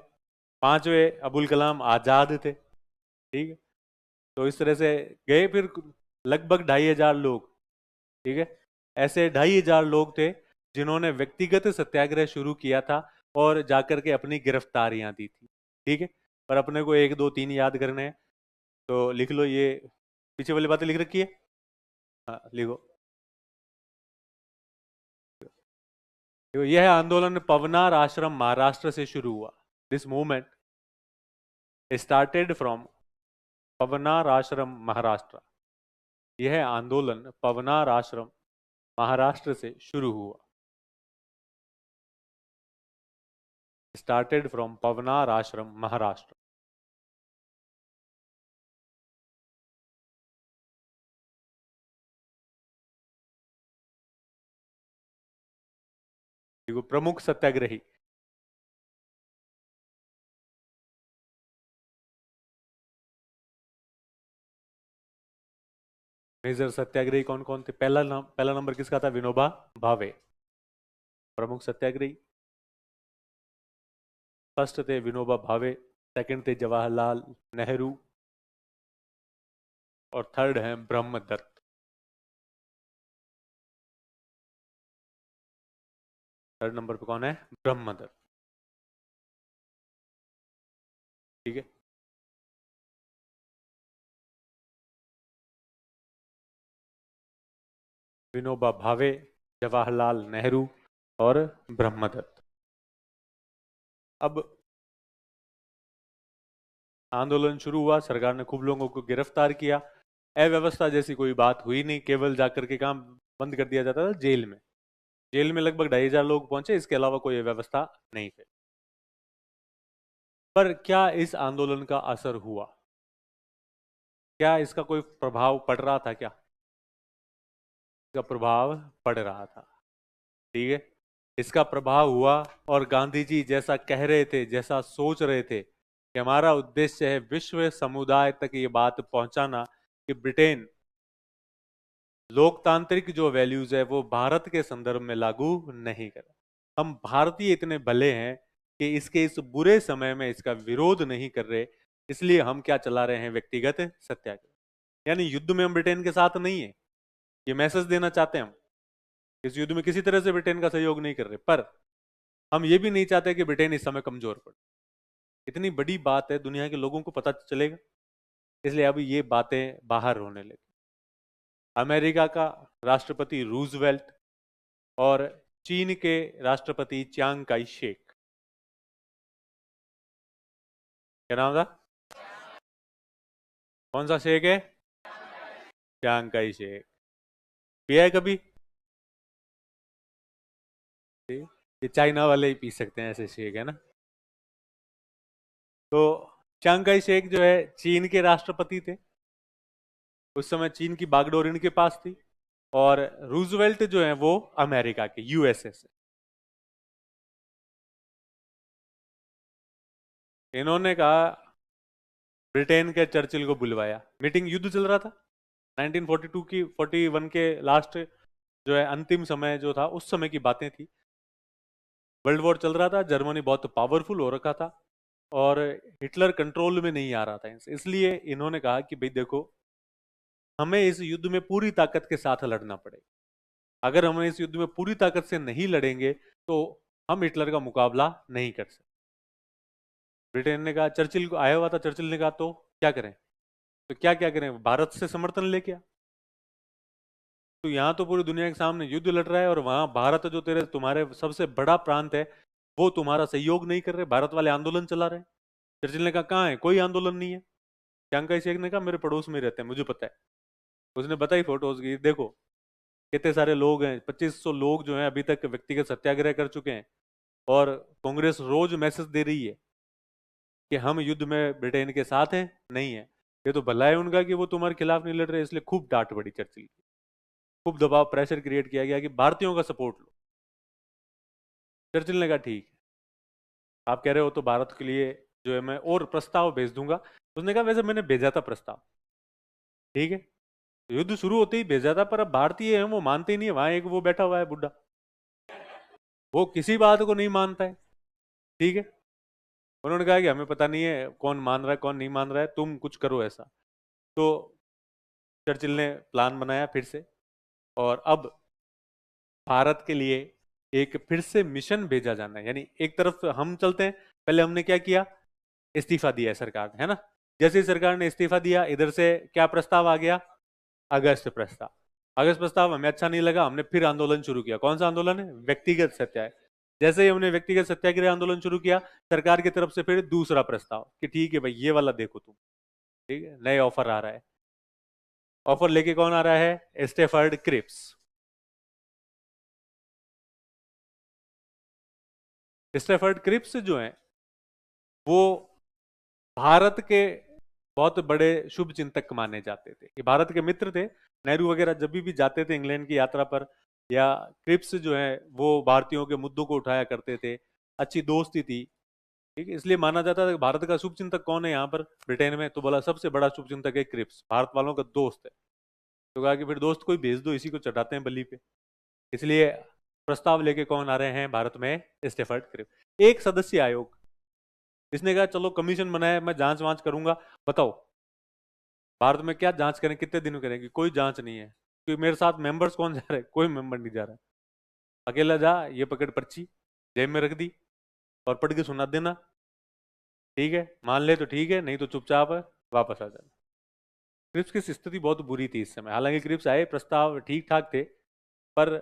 पांचवे अबुल कलाम आजाद थे। ठीक है। तो इस तरह से गए फिर लगभग 2,500 लोग। ठीक है। ऐसे 2,500 लोग थे जिन्होंने व्यक्तिगत सत्याग्रह शुरू किया था और जाकर के अपनी गिरफ्तारियां दी थी। ठीक है। पर अपने को एक दो तीन याद करने हैं, तो लिख लो ये पीछे वाली बातें लिख रखी है। हाँ लिखो। देखो, यह आंदोलन पवनार आश्रम महाराष्ट्र से शुरू हुआ। This movement started from Paunar Ashram Maharashtra. यह आंदोलन पवनार आश्रम महाराष्ट्र से शुरू हुआ। Started from Paunar Ashram Maharashtra. देखो प्रमुख सत्याग्रही। मेजर सत्याग्रही कौन कौन थे? पहला नंबर किसका था? विनोबा भावे, प्रमुख सत्याग्रही। फर्स्ट थे विनोबा भावे, सेकंड थे जवाहरलाल नेहरू, और थर्ड है ब्रह्मदत्त। थर्ड नंबर पे कौन है? ब्रह्मदत्त। ठीक है। विनोबा भावे, जवाहरलाल नेहरू और ब्रह्मदत्त। अब आंदोलन शुरू हुआ, सरकार ने खूब लोगों को गिरफ्तार किया। अव्यवस्था जैसी कोई बात हुई नहीं, केवल जाकर के काम बंद कर दिया जाता था जेल में। जेल में लगभग 2,500 लोग पहुंचे, इसके अलावा कोई व्यवस्था नहीं थे। पर क्या इस आंदोलन का असर हुआ? क्या इसका कोई प्रभाव पड़ रहा था? क्या इसका प्रभाव पड़ रहा था? ठीक है। इसका प्रभाव हुआ, और गांधी जी जैसा कह रहे थे, जैसा सोच रहे थे कि हमारा उद्देश्य है विश्व समुदाय तक ये बात पहुंचाना कि ब्रिटेन लोकतांत्रिक जो वैल्यूज है वो भारत के संदर्भ में लागू नहीं कर। हम भारतीय इतने भले हैं कि इसके इस बुरे समय में इसका विरोध नहीं कर रहे, इसलिए हम क्या चला रहे हैं? व्यक्तिगत सत्याग्रह। यानी युद्ध में हम ब्रिटेन के साथ नहीं है, ये मैसेज देना चाहते हैं हम। इस युद्ध में किसी तरह से ब्रिटेन का सहयोग नहीं कर रहे, पर हम ये भी नहीं चाहते कि ब्रिटेन इस समय कमजोर पड़े। इतनी बड़ी बात है, दुनिया के लोगों को पता चलेगा, इसलिए अब ये बातें बाहर होने लगी। अमेरिका का राष्ट्रपति रूजवेल्ट और चीन के राष्ट्रपति चियांग काई शेक, क्या नाम था? कौन सा शेक है? Chiang Kai Shek. पिया है कभी? ये चाइना वाले ही पी सकते हैं ऐसे शेक, है ना। तो चियांग काई शेक जो है चीन के राष्ट्रपति थे। उस समय चीन की बागडोर इनके पास थी, और रूजवेल्ट जो है वो अमेरिका के, यूएसए से। इन्होंने कहा, ब्रिटेन के चर्चिल को बुलवाया। मीटिंग, युद्ध चल रहा था 1942 की, 41 के लास्ट जो है अंतिम समय जो था, उस समय की बातें थी। वर्ल्ड वॉर चल रहा था, जर्मनी बहुत पावरफुल हो रखा था। और हिटलर कंट्रोल में नहीं आ रहा था, इसलिए इन्होंने कहा कि भाई देखो, हमें इस युद्ध में पूरी ताकत के साथ लड़ना पड़ेगा। अगर हम इस युद्ध में पूरी ताकत से नहीं लड़ेंगे तो हम हिटलर का मुकाबला नहीं कर सकते। ब्रिटेन ने कहा, चर्चिल को आया हुआ था, चर्चिल ने कहा तो क्या करें, तो क्या क्या करें, भारत से समर्थन लेके आ। तो यहाँ तो पूरी दुनिया के सामने युद्ध लड़ रहा है और वहां भारत जो तेरे तुम्हारे सबसे बड़ा प्रांत है वो तुम्हारा सहयोग नहीं कर रहे, भारत वाले आंदोलन चला रहे हैं। चर्चिल ने कहा कहाँ है, कोई आंदोलन नहीं है। चांग शेख ने कहा मेरे पड़ोस में रहते हैं, मुझे पता है। उसने बताई फोटोज की, देखो कितने सारे लोग हैं, 2500 लोग जो हैं अभी तक व्यक्तिगत सत्याग्रह कर चुके हैं, और कांग्रेस रोज मैसेज दे रही है कि हम युद्ध में ब्रिटेन के साथ हैं, नहीं है। ये तो भला है उनका कि वो तुम्हारे खिलाफ नहीं लड़ रहे, इसलिए खूब डांट पड़ी चर्चिल की, खूब दबाव प्रेशर क्रिएट किया गया कि भारतीयों का सपोर्ट लो। चर्चिल ने कहा ठीक है, आप कह रहे हो तो भारत के लिए जो है मैं और प्रस्ताव भेज दूंगा। उसने कहा वैसे मैंने भेजा था प्रस्ताव, ठीक है, तो युद्ध शुरू होते ही भेजा था, पर अब भारतीय हैं वो मानते ही नहीं है, वहां एक वो बैठा हुआ है बुढ़ा, वो किसी बात को नहीं मानता है, ठीक है। उन्होंने कहा कि हमें पता नहीं है कौन मान रहा है कौन नहीं मान रहा है, तुम कुछ करो ऐसा। तो चर्चिल ने प्लान बनाया फिर से, और अब भारत के लिए एक फिर से मिशन भेजा जाना है। यानी एक तरफ हम चलते हैं, पहले हमने क्या किया, इस्तीफा दिया है सरकार ने, है ना। जैसे ही सरकार ने इस्तीफा दिया, इधर से क्या प्रस्ताव आ गया, अगस्त प्रस्ताव। अगस्त प्रस्ताव हमें अच्छा नहीं लगा, हमने फिर आंदोलन शुरू किया। कौन सा आंदोलन है, व्यक्तिगत सत्याग्रह। जैसे ही हमने व्यक्तिगत सत्याग्रह आंदोलन शुरू किया, सरकार की तरफ से फिर दूसरा प्रस्ताव कि ठीक है भाई ये वाला देखो तुम, ठीक है, नए ऑफर आ रहा है। ऑफर लेके कौन आ रहा है, स्टेफर्ड क्रिप्स। स्टेफर्ड क्रिप्स जो है वो भारत के बहुत बड़े शुभ चिंतक माने जाते थे, ये भारत के मित्र थे। नेहरू वगैरह जब भी जाते थे इंग्लैंड की यात्रा पर, या क्रिप्स जो है वो भारतीयों के मुद्दों को उठाया करते थे, अच्छी दोस्ती थी, ठीक है। इसलिए माना जाता था कि भारत का शुभ चिंतक कौन है यहाँ पर ब्रिटेन में, तो बोला सबसे बड़ा शुभ चिंतक है क्रिप्स, भारत वालों का दोस्त है। तो कहा कि फिर दोस्त कोई भेज दो, इसी को चढ़ाते हैं बलि पे। इसलिए प्रस्ताव लेके कौन आ रहे हैं भारत में, स्टेफर्ड क्रिप्स, एक सदस्य आयोग। इसने कहा चलो कमीशन बनाया, मैं जांच वांच करूंगा, बताओ भारत में क्या जांच करें, कितने दिन करेंगे, कोई जांच नहीं है। क्योंकि मेरे साथ मेंबर्स कौन जा रहे हैं, कोई मेंबर नहीं जा रहा है। अकेला जा, ये पकड़ पर्ची, जेब में रख दी और पढ़ के सुना देना, ठीक है, मान ले तो ठीक है, नहीं तो चुपचाप वापस आ जाना। क्रिप्स की स्थिति बहुत बुरी थी इस समय, हालांकि क्रिप्स आए, प्रस्ताव ठीक ठाक थे, पर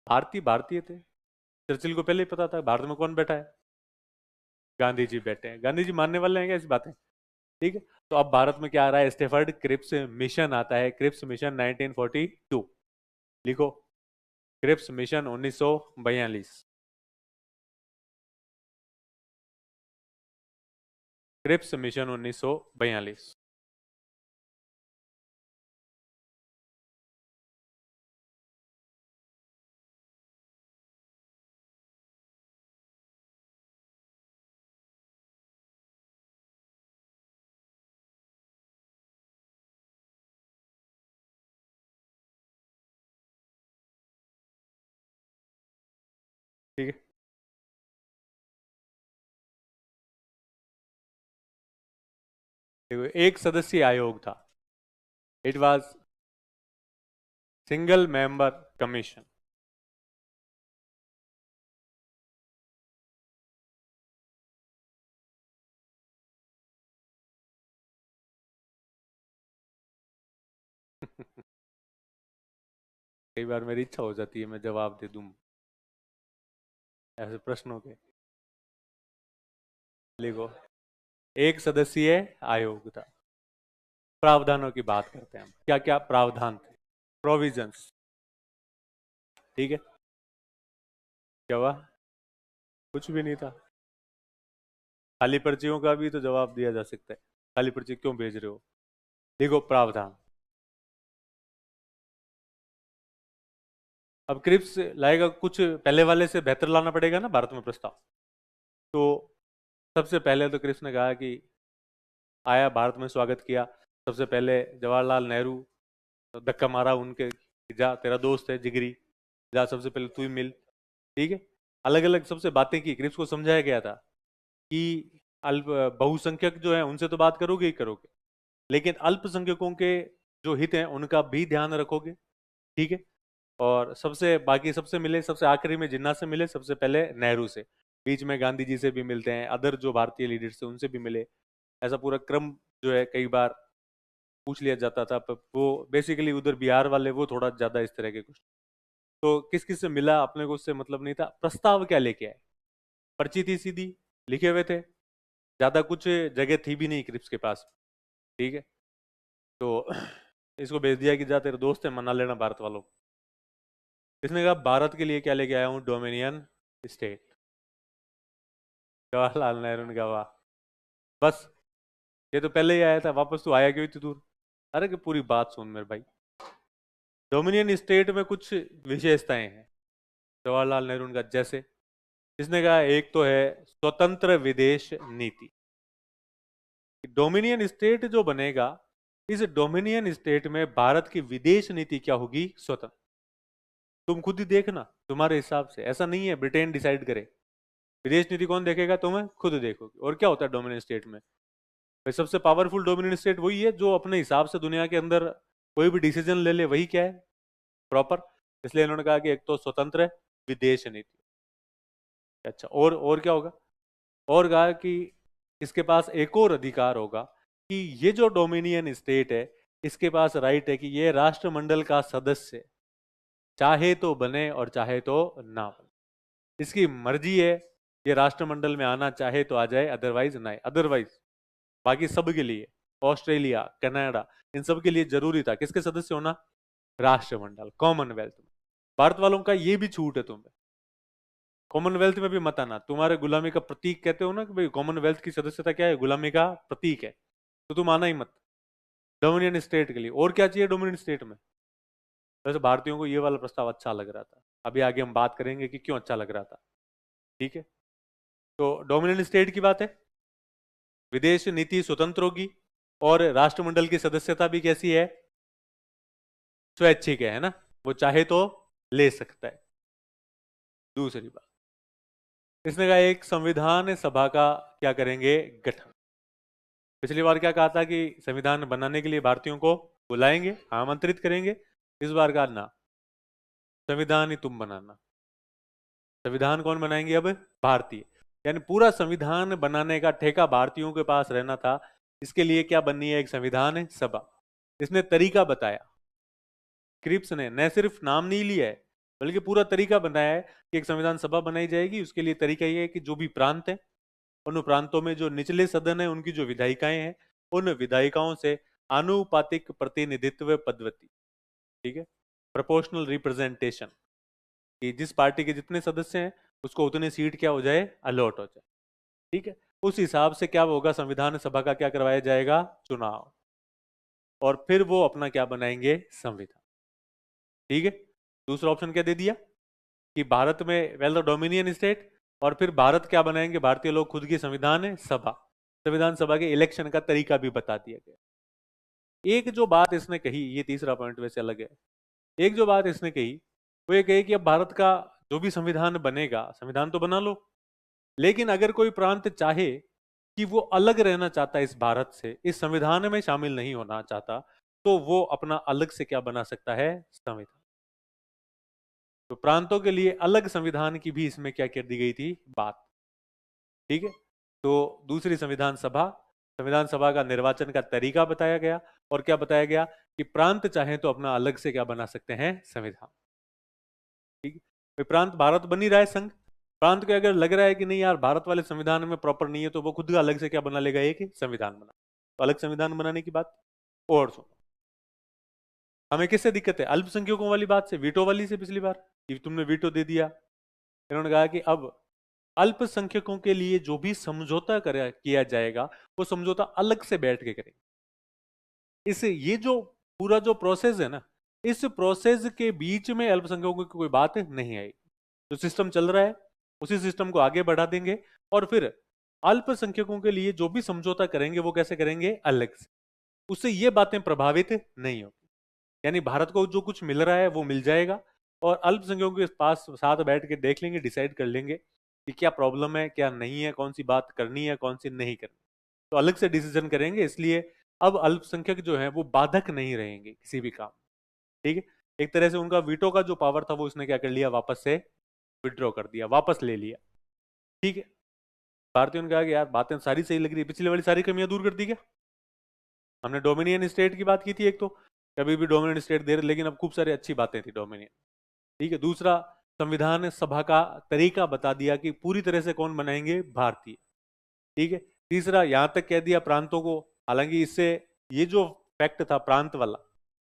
भारतीय भारतीय थे। चर्चिल को पहले ही पता था भारत में कौन बैठा है, गांधी जी बैठे हैं। गांधी जी मानने वाले हैं क्या ऐसी बातें, ठीक है। तो अब भारत में क्या आ रहा है, स्टेफर्ड क्रिप्स मिशन आता है, क्रिप्स मिशन 1942, लिखो, क्रिप्स मिशन 1942, क्रिप्स मिशन 1942। ठीक है, देखो एक सदस्यीय आयोग था, it was single member commission. कई बार मेरी इच्छा हो जाती है मैं जवाब दे दूं ऐसे प्रश्नों के। लिखो, एक सदस्यीय आयोग था। प्रावधानों की बात करते हैं हम, क्या क्या प्रावधान थे, प्रोविजंस, ठीक है। क्या हुआ, कुछ भी नहीं था। खाली पर्चियों का भी तो जवाब दिया जा सकता है, खाली पर्ची क्यों भेज रहे हो। देखो प्रावधान, अब क्रिप्स लाएगा कुछ पहले वाले से बेहतर लाना पड़ेगा ना भारत में प्रस्ताव। तो सबसे पहले तो क्रिप्स ने कहा कि आया, भारत में स्वागत किया। सबसे पहले जवाहरलाल नेहरू धक्का मारा उनके कि जा तेरा दोस्त है जिगरी, जा सबसे पहले तू ही मिल, ठीक है। अलग अलग सबसे बातें की, क्रिप्स को समझाया गया था कि अल्प बहुसंख्यक जो है उनसे तो बात करोगे ही करोगे, लेकिन अल्पसंख्यकों के जो हित हैं उनका भी ध्यान रखोगे। ठीक है। और सबसे बाकी सबसे मिले, सबसे आखिरी में जिन्ना से मिले, सबसे पहले नेहरू से, बीच में गांधी जी से भी मिलते हैं, अदर जो भारतीय लीडर्स थे उनसे भी मिले। ऐसा पूरा क्रम जो है कई बार पूछ लिया जाता था। पर वो बेसिकली उधर बिहार वाले वो थोड़ा ज्यादा इस तरह के कुछ। तो किस किस से मिला अपने को उससे मतलब नहीं था, प्रस्ताव क्या लेके आए। पर्ची थी सीधी, लिखे हुए थे, ज्यादा कुछ जगह थी भी नहीं क्रिप्स के पास। ठीक है। तो इसको भेज दिया कि जा तेरे दोस्त है मना लेना भारत वालों को। इसने कहा भारत के लिए क्या लेके आया हूँ, डोमिनियन स्टेट। जवाहरलाल नेहरू ने कहा वाह, बस ये तो पहले ही आया था, वापस तू आया क्यों इतनी दूर। अरे कि पूरी बात सुन मेरे भाई। डोमिनियन स्टेट में कुछ विशेषताएं हैं जवाहरलाल नेहरू ने कहा, जैसे इसने कहा एक तो है स्वतंत्र विदेश नीति। डोमिनियन स्टेट जो बनेगा, इस डोमिनियन स्टेट में भारत की विदेश नीति क्या होगी, स्वतंत्र। तुम खुद ही देखना तुम्हारे हिसाब से, ऐसा नहीं है ब्रिटेन डिसाइड करे। विदेश नीति कौन देखेगा, तुम्हें खुद देखोगे। और क्या होता है डोमिनियन स्टेट में, भाई सबसे पावरफुल डोमिनियन स्टेट वही है जो अपने हिसाब से दुनिया के अंदर कोई भी डिसीजन ले ले, वही क्या है, प्रॉपर। इसलिए इन्होंने कहा कि एक तो स्वतंत्र है विदेश नीति। अच्छा, और क्या होगा, और कहा कि इसके पास एक और अधिकार होगा कि ये जो डोमिनियन स्टेट है इसके पास राइट है कि ये राष्ट्रमंडल का सदस्य चाहे तो बने और चाहे तो ना बने। इसकी मर्जी है, ये राष्ट्रमंडल में आना चाहे तो आ जाए, अदरवाइज ना। अदरवाइज बाकी सब के लिए, ऑस्ट्रेलिया, कनाडा, इन सब के लिए जरूरी था किसके सदस्य होना, राष्ट्रमंडल, कॉमनवेल्थ में। भारत वालों का ये भी छूट है तुम्हें, कॉमनवेल्थ में भी मत आना। तुम्हारे गुलामी का प्रतीक कहते हो ना कि भाई कॉमनवेल्थ की सदस्यता क्या है, गुलामी का प्रतीक है, तो तुम आना ही मत डोमिनियन स्टेट के लिए। और क्या चाहिए डोमिनियन स्टेट में। वैसे भारतीयों को ये वाला प्रस्ताव अच्छा लग रहा था, अभी आगे हम बात करेंगे कि क्यों अच्छा लग रहा था। ठीक है। तो डोमिनियन स्टेट की बात है, विदेश नीति स्वतंत्र होगी, और राष्ट्रमंडल की सदस्यता भी कैसी है, स्वैच्छिक है ना, वो चाहे तो ले सकता है। दूसरी बात, इसने कहा एक संविधान सभा का क्या करेंगे, गठन। पिछली बार क्या कहा था कि संविधान बनाने के लिए भारतीयों को बुलाएंगे, आमंत्रित करेंगे। इस बार कहा ना, संविधान ही तुम बनाना। संविधान कौन बनाएंगे अब, भारतीय। यानी पूरा संविधान बनाने का ठेका भारतीयों के पास रहना था। इसके लिए क्या बननी है, एक संविधान सभा। इसने तरीका बताया, क्रिप्स ने न सिर्फ नाम नहीं लिया है बल्कि पूरा तरीका बनाया है कि एक संविधान सभा बनाई जाएगी। उसके लिए तरीका ये है कि जो भी प्रांत है, उन प्रांतों में जो निचले सदन है उनकी जो विधायिकाएं हैं, उन विधायिकाओं से आनुपातिक प्रतिनिधित्व पद्धति, ठीक है, प्रोपोर्शनल रिप्रेजेंटेशन, कि जिस पार्टी के जितने सदस्य हैं उसको उतनी सीट क्या हो जाए, अलॉट हो जाए। ठीक है। उस हिसाब से क्या होगा, संविधान सभा का क्या करवाया जाएगा, चुनाव, और फिर वो अपना क्या बनाएंगे, संविधान। ठीक है। दूसरा ऑप्शन क्या दे दिया कि भारत में वेल द डोमिनियन स्टेट, और फिर भारत क्या बनाएंगे, भारतीय लोग खुद की संविधान सभा। संविधान सभा के इलेक्शन का तरीका भी बता दिया गया। एक जो बात इसने कही, ये तीसरा पॉइंट वैसे अलग है, एक जो बात इसने कही वो ये कही कि अब भारत का जो भी संविधान बनेगा, संविधान तो बना लो, लेकिन अगर कोई प्रांत चाहे कि वो अलग रहना चाहता है इस भारत से, इस संविधान में शामिल नहीं होना चाहता, तो वो अपना अलग से क्या बना सकता है, संविधान। तो प्रांतों के लिए अलग संविधान की भी इसमें क्या कर दी गई थी, बात। ठीक है। तो दूसरी संविधान सभा का निर्वाचन का तरीका बताया गया, और क्या बताया गया कि प्रांत चाहे तो अपना अलग से क्या बना सकते हैं, संविधान। ठीक है। प्रांत भारत बन ही रहा है संघ, प्रांत को अगर लग रहा है कि नहीं यार भारत वाले संविधान में प्रॉपर नहीं है, तो वो खुद का अलग से क्या बना लेगा, एक संविधान बना। तो अलग संविधान बनाने की बात। और सुनो, हमें किससे दिक्कत है, अल्पसंख्यकों वाली बात से, वीटो वाली से। पिछली बार कि तुमने वीटो दे दिया, इन्होंने कहा कि अब अल्पसंख्यकों के लिए जो भी समझौता किया जाएगा वो समझौता अलग से बैठ के करेंगे। इस ये जो पूरा जो प्रोसेस है ना, इस प्रोसेस के बीच में अल्पसंख्यकों की कोई बात नहीं आई। जो सिस्टम चल रहा है उसी सिस्टम को आगे बढ़ा देंगे, और फिर अल्पसंख्यकों के लिए जो भी समझौता करेंगे वो कैसे करेंगे, अलग से। उससे ये बातें प्रभावित नहीं होगी। यानी भारत को जो कुछ मिल रहा है वो मिल जाएगा, और अल्पसंख्यकों के पास साथ बैठ के देख लेंगे, डिसाइड कर लेंगे कि क्या प्रॉब्लम है, क्या नहीं है, कौन सी बात करनी है, कौन सी नहीं करनी, तो अलग से डिसीजन करेंगे। इसलिए अब अल्पसंख्यक जो है वो बाधक नहीं रहेंगे किसी भी काम। ठीक है, एक तरह से उनका वीटो का जो पावर था वो इसने क्या कर लिया, वापस से विड्रॉ कर दिया, वापस ले लिया। ठीक है, भारतीयों ने कहा कि यार बातें सारी सही लग रही है, पिछली वाली सारी कमियां दूर कर दी क्या? हमने डोमिनियन स्टेट की बात की थी एक तो, कभी भी डोमिनियन स्टेट दे रहे, लेकिन अब खूब सारी अच्छी बातें थी डोमिनियन। ठीक है, दूसरा, संविधान सभा का तरीका बता दिया कि पूरी तरह से कौन बनाएंगे, भारतीय। ठीक है, तीसरा यहां तक कह दिया प्रांतों को, हालांकि इससे ये जो फैक्ट था प्रांत वाला,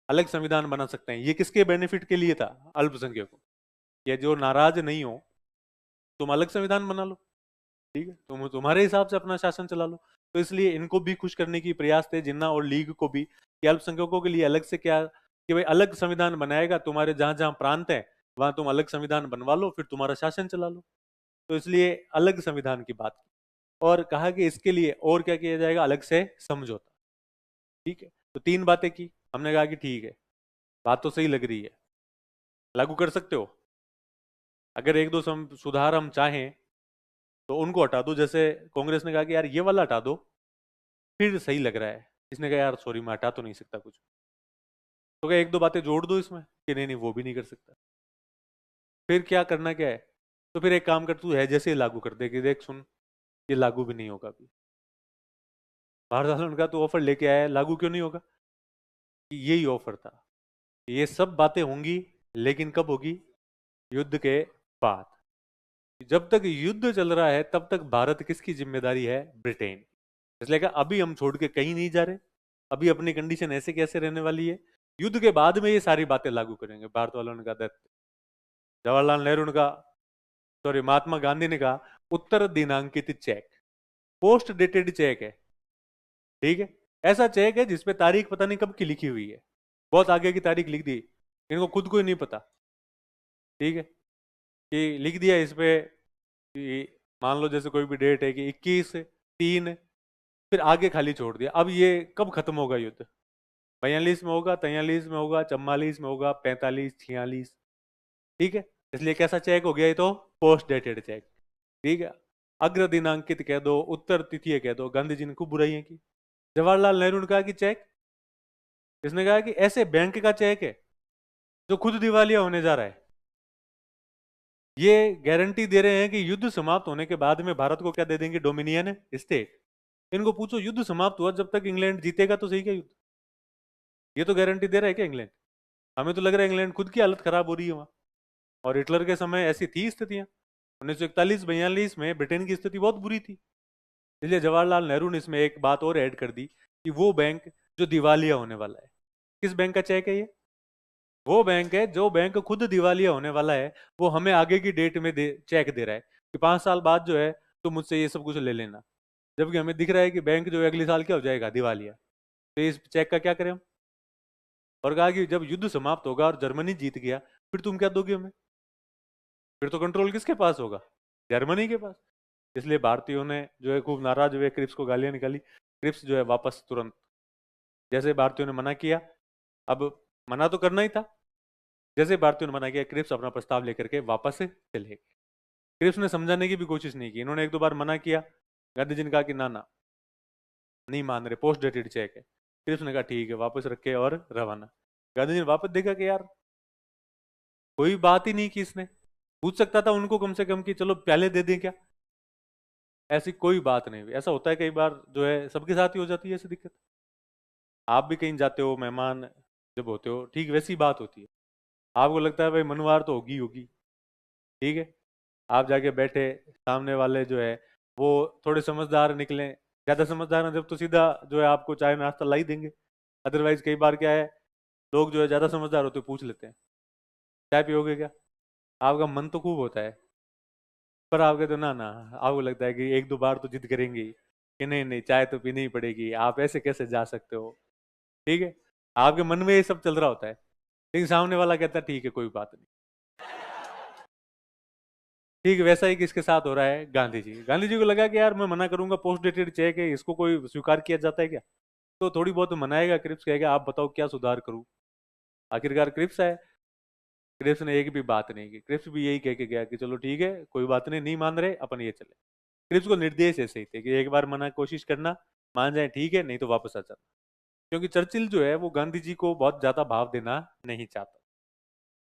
अलग संविधान बना सकते हैं, ये किसके बेनिफिट के लिए था, अल्पसंख्यकों। ये जो नाराज नहीं हो, तुम अलग संविधान बना लो, ठीक है, तुम तुम्हारे हिसाब से अपना शासन चला लो। तो इसलिए इनको भी खुश करने की प्रयास थे, जिन्ना और लीग को भी, कि अल्पसंख्यकों के लिए अलग से क्या, कि भाई अलग संविधान बनाएगा, तुम्हारे जहां जहां प्रांत है वहां तुम अलग संविधान बनवा लो, फिर तुम्हारा शासन चला लो। तो इसलिए अलग संविधान की बात की, और कहा कि इसके लिए और क्या किया जाएगा, अलग से समझौता। ठीक है, तो तीन बातें की, हमने कहा कि ठीक है, बात तो सही लग रही है, लागू कर सकते हो। अगर एक दो सुधार हम चाहें तो उनको हटा दो, जैसे कांग्रेस ने कहा कि यार ये वाला हटा दो, फिर सही लग रहा है। इसने कहा यार सॉरी मैं हटा तो नहीं सकता कुछ, तो क्या एक दो बातें जोड़ दो इसमें, कि नहीं नहीं वो भी नहीं कर सकता। फिर क्या करना क्या है, तो फिर एक काम कर, तू है जैसे ही लागू कर दे कि देख सुन, ये लागू भी नहीं होगा अभी। भारत वालों ने कहा तू ऑफर लेके आया है, लागू क्यों नहीं होगा? कि यही ऑफर था, ये सब बातें होंगी, लेकिन कब होगी, युद्ध के बाद। जब तक युद्ध चल रहा है तब तक भारत किसकी जिम्मेदारी है, ब्रिटेन। इसलिए कहा अभी हम छोड़ के कहीं नहीं जा रहे, अभी अपनी कंडीशन ऐसे कैसे रहने वाली है, युद्ध के बाद में ये सारी बातें लागू करेंगे। भारत वालों ने कहा, जवाहरलाल नेहरू ने कहा, सॉरी महात्मा गांधी ने कहा, उत्तर दिनांकित चेक, पोस्ट डेटेड चेक है। ठीक है, ऐसा चेक है जिसपे तारीख पता नहीं कब की लिखी हुई है, बहुत आगे की तारीख लिख दी, इनको खुद को ही नहीं पता। ठीक है, कि लिख दिया इस पे कि मान लो जैसे कोई भी डेट है कि 21/3, फिर आगे खाली छोड़ दिया। अब ये कब खत्म होगा युद्ध, 42 में होगा, 43 में होगा, 44 में होगा, 45, 46। ठीक है, इसलिए कैसा चेक हो गया ये, तो पोस्ट डेटेड चेक। ठीक है, अग्र दिनांकित कह दो, उत्तर तिथि कह दो, गांधी जी ने खूब बुराइयां की। जवाहरलाल नेहरू ने कहा कि चेक, इसने कहा कि ऐसे बैंक का चेक है जो खुद दिवालिया होने जा रहा है, ये गारंटी दे रहे हैं कि युद्ध समाप्त होने के बाद में भारत को क्या दे देंगे, डोमिनियन स्टेट। इनको पूछो युद्ध समाप्त हुआ जब तक इंग्लैंड जीतेगा तो सही क्या युद्ध, ये तो गारंटी दे रहा है क्या इंग्लैंड? हमें तो लग रहा है इंग्लैंड खुद की हालत खराब हो रही है वहां। और हिटलर के समय ऐसी थी स्थितियां, 1941-42 में ब्रिटेन की स्थिति बहुत बुरी थी। इसलिए जवाहरलाल नेहरू ने इसमें एक बात और ऐड कर दी कि वो बैंक जो दिवालिया होने वाला है, किस बैंक का चेक है ये, वो बैंक है जो बैंक खुद दिवालिया होने वाला है, वो हमें आगे की डेट में चेक दे रहा है कि 5 साल बाद जो है तो मुझसे ये सब कुछ ले लेना। जबकि हमें दिख रहा है कि बैंक जो है अगले साल क्या हो जाएगा, दिवालिया। तो इस चेक का क्या करें हम? और कहा कि जब युद्ध समाप्त होगा और जर्मनी जीत गया, फिर तुम क्या दोगे हमें? फिर तो कंट्रोल किसके पास होगा, जर्मनी के पास। इसलिए भारतीयों ने जो है खूब नाराज हुए, क्रिप्स को गालियां निकाली। क्रिप्स जो है वापस तुरंत, जैसे भारतीयों ने मना किया, अब मना तो करना ही था, जैसे भारतीयों ने मना किया क्रिप्स अपना प्रस्ताव लेकर के वापस से चले गए। क्रिप्स ने समझाने की भी कोशिश नहीं की, इन्होंने एक दो बार मना किया, गांधी जी ने कहा कि ना ना नहीं मान रहे, पोस्ट डेटेड चेक है। क्रिप्स ने कहा ठीक है, वापस रखे और रवाना। गांधी जी ने वापस देखा कि यार कोई बात ही नहीं की इसने, पूछ सकता था उनको कम से कम कि चलो पहले दे दें क्या, ऐसी कोई बात नहीं हुई। ऐसा होता है कई बार, जो है सबके साथ ही हो जाती है ऐसी दिक्कत। आप भी कहीं जाते हो, मेहमान जब होते हो, ठीक वैसी बात होती है, आपको लगता है भाई मनवार तो होगी होगी। ठीक है, आप जाके बैठे, सामने वाले जो है वो थोड़े समझदार निकले, ज्यादा समझदार है जब तो सीधा जो है आपको चाय नाश्ता ला ही देंगे। अदरवाइज कई बार क्या है, लोग जो है ज्यादा समझदार होते पूछ लेते हैं चाय पियोगे क्या, आपका मन तो खूब होता है, पर आप कहते हो ना ना, आपको लगता है कि एक दो बार तो जिद करेंगे ही, कि नहीं नहीं चाय तो पीनी ही पड़ेगी, आप ऐसे कैसे जा सकते हो। ठीक है, आपके मन में ये सब चल रहा होता है, लेकिन सामने वाला कहता है ठीक है कोई बात नहीं। ठीक वैसा ही किसके साथ हो रहा है, गांधी जी। गांधी जी को लगा कि यार मैं मना करूंगा, पोस्ट डेटेड चेक है, इसको कोई स्वीकार किया जाता है क्या? तो थोड़ी बहुत मनाएगा, क्रिप्स कहेगा आप बताओ क्या सुधार करूं। आखिरकार क्रिप्स है, क्रिप्स ने एक भी बात नहीं की। क्रिप्स भी यही कह के गया कि चलो ठीक है, कोई बात नहीं, नहीं मान रहे अपन ये चले। क्रिप्स को निर्देश ऐसे ही थे कि एक बार मना कोशिश करना, मान जाए ठीक है, नहीं तो वापस आ जाना। क्योंकि चर्चिल जो है वो गांधी जी को बहुत ज्यादा भाव देना नहीं चाहता।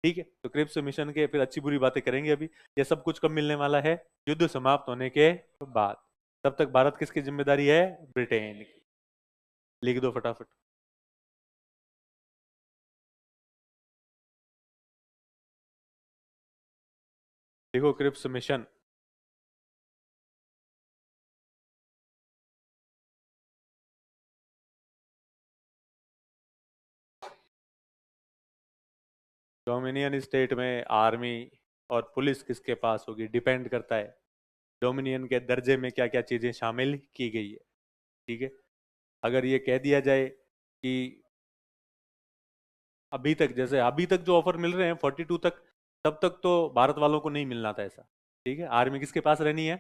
ठीक है, तो क्रिप्स मिशन के फिर अच्छी बुरी बातें करेंगे अभी। ये सब कुछ कब मिलने वाला है? युद्ध समाप्त होने के बाद। तब तक भारत किसकी जिम्मेदारी है? ब्रिटेन की। लिख दो फटाफट। देखो क्रिप्स मिशन। डोमिनियन स्टेट में आर्मी और पुलिस किसके पास होगी, डिपेंड करता है डोमिनियन के दर्जे में क्या क्या चीजें शामिल की गई है। ठीक है, अगर ये कह दिया जाए कि अभी तक, जैसे अभी तक जो ऑफर मिल रहे हैं 42 तक, तब तक तो भारत वालों को नहीं मिलना था ऐसा। ठीक है, आर्मी किसके पास रहनी है?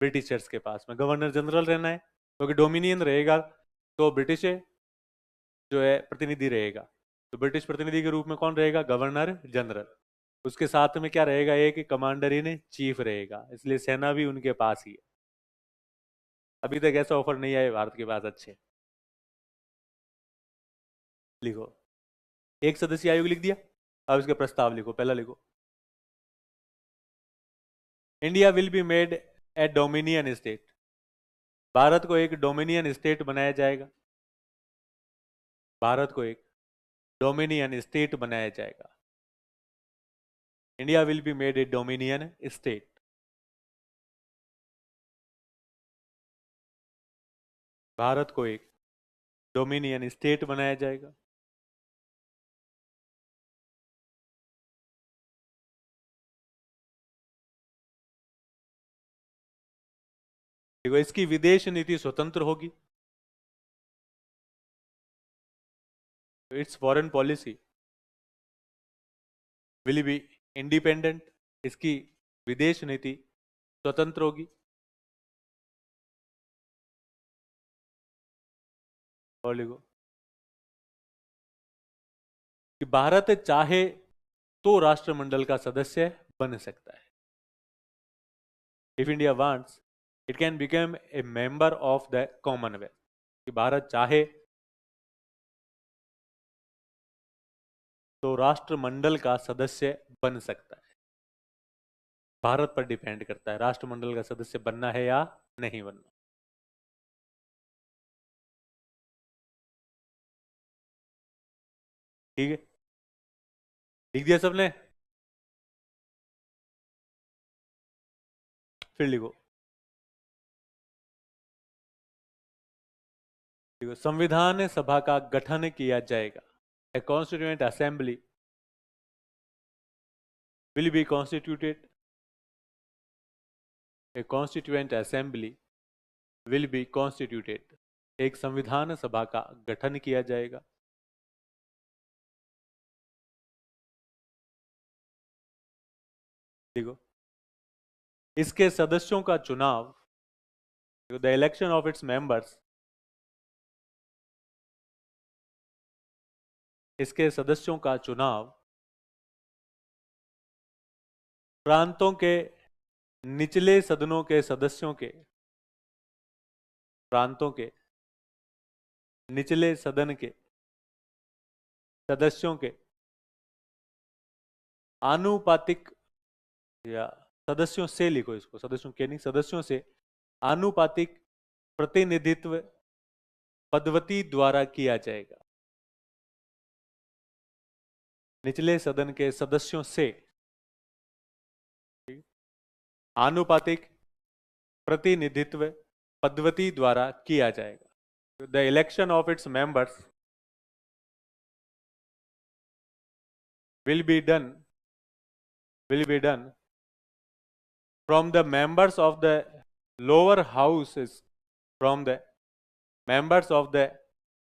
ब्रिटिशर्स के पास में गवर्नर जनरल रहना है, क्योंकि डोमिनियन रहेगा तो ब्रिटिश जो है प्रतिनिधि रहेगा। तो ब्रिटिश प्रतिनिधि के रूप में कौन रहेगा? Governor general. उसके साथ में क्या रहेगा? एक कमांडर इन चीफ रहेगा, इसलिए सेना भी उनके पास ही है। अभी तक ऐसा ऑफर नहीं आया भारत के पास अच्छे। लिखो, एक सदस्यीय आयोग लिख दिया। अब इसका प्रस्ताव लिखो, पहला लिखो। India will be made a dominion state. Bharat को एक डोमिनियन स्टेट बनाया जाएगा। भारत को एक डोमिनियन स्टेट बनाया जाएगा। India will be made a dominion state. Bharat को एक डोमिनियन स्टेट बनाया जाएगा। देखो, इसकी विदेश नीति स्वतंत्र होगी। It's foreign policy will be independent. इसकी विदेश नीति स्वतंत्र होगी। और लिखो कि भारत चाहे तो राष्ट्रमंडल का सदस्य बन सकता है। If India wants it can become a member of the Commonwealth. कि भारत चाहे तो राष्ट्रमंडल का सदस्य बन सकता है। भारत पर डिपेंड करता है राष्ट्रमंडल का सदस्य बनना है या नहीं बनना। ठीक है, लिख दिया सबने? फिर लिखो। देखो, संविधान सभा का गठन किया जाएगा। ए constituent assembly will be constituted. A constituent assembly will be constituted. एक संविधान सभा का गठन किया जाएगा। देखो, इसके सदस्यों का चुनाव, the election of its members, इसके सदस्यों का चुनाव प्रांतों के निचले सदनों के सदस्यों के, प्रांतों के निचले सदन के सदस्यों के आनुपातिक, या सदस्यों से लिखो इसको, सदस्यों के नहीं, सदस्यों से आनुपातिक प्रतिनिधित्व पद्धति द्वारा किया जाएगा। निचले सदन के सदस्यों से आनुपातिक प्रतिनिधित्व पद्धति द्वारा किया जाएगा। The election of its members will be done will be done from the members of the lower houses, from the members of the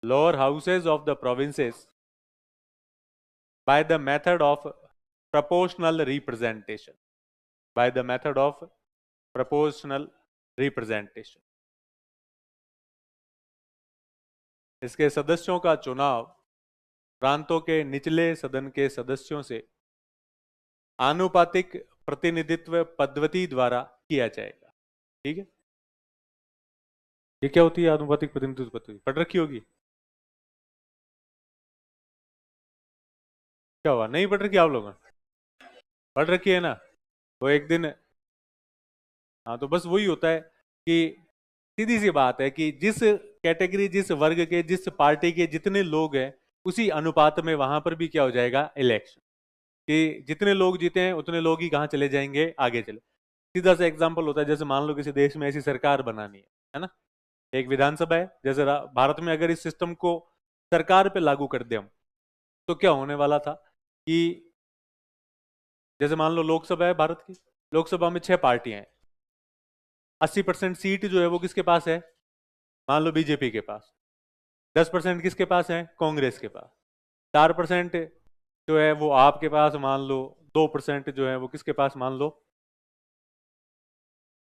lower houses of the provinces, by the method of proportional representation, by the method of proportional representation। इसके सदस्यों का चुनाव प्रांतों के निचले सदन के सदस्यों से आनुपातिक प्रतिनिधित्व पद्धति द्वारा किया जाएगा। ठीक है, ये क्या होती है आनुपातिक प्रतिनिधित्व पद्धति? पढ़ रखी होगी। क्या हुआ, नहीं पढ़ रखी आप लोगों ने? पढ़ रखी है ना? वो एक दिन, हाँ तो बस वही होता है कि सीधी सी बात है कि जिस कैटेगरी, जिस वर्ग के, जिस पार्टी के जितने लोग हैं, उसी अनुपात में वहां पर भी क्या हो जाएगा, इलेक्शन। कि जितने लोग जीते हैं उतने लोग ही कहाँ चले जाएंगे, आगे चले। सीधा सा एग्जांपल होता है, जैसे मान लो किसी देश में ऐसी सरकार बनानी है ना, एक विधानसभा है, जैसे भारत में अगर इस सिस्टम को सरकार पे लागू कर दे हम, तो क्या होने वाला था कि जैसे मान लो लोकसभा है भारत की, लोकसभा में 6 पार्टियां हैं, 80% सीट जो है वो किसके पास है, मान लो बीजेपी के पास। 10% किसके पास है, कांग्रेस के पास। 4% जो है वो आपके पास मान लो। 2% जो है वो किसके पास मान लो।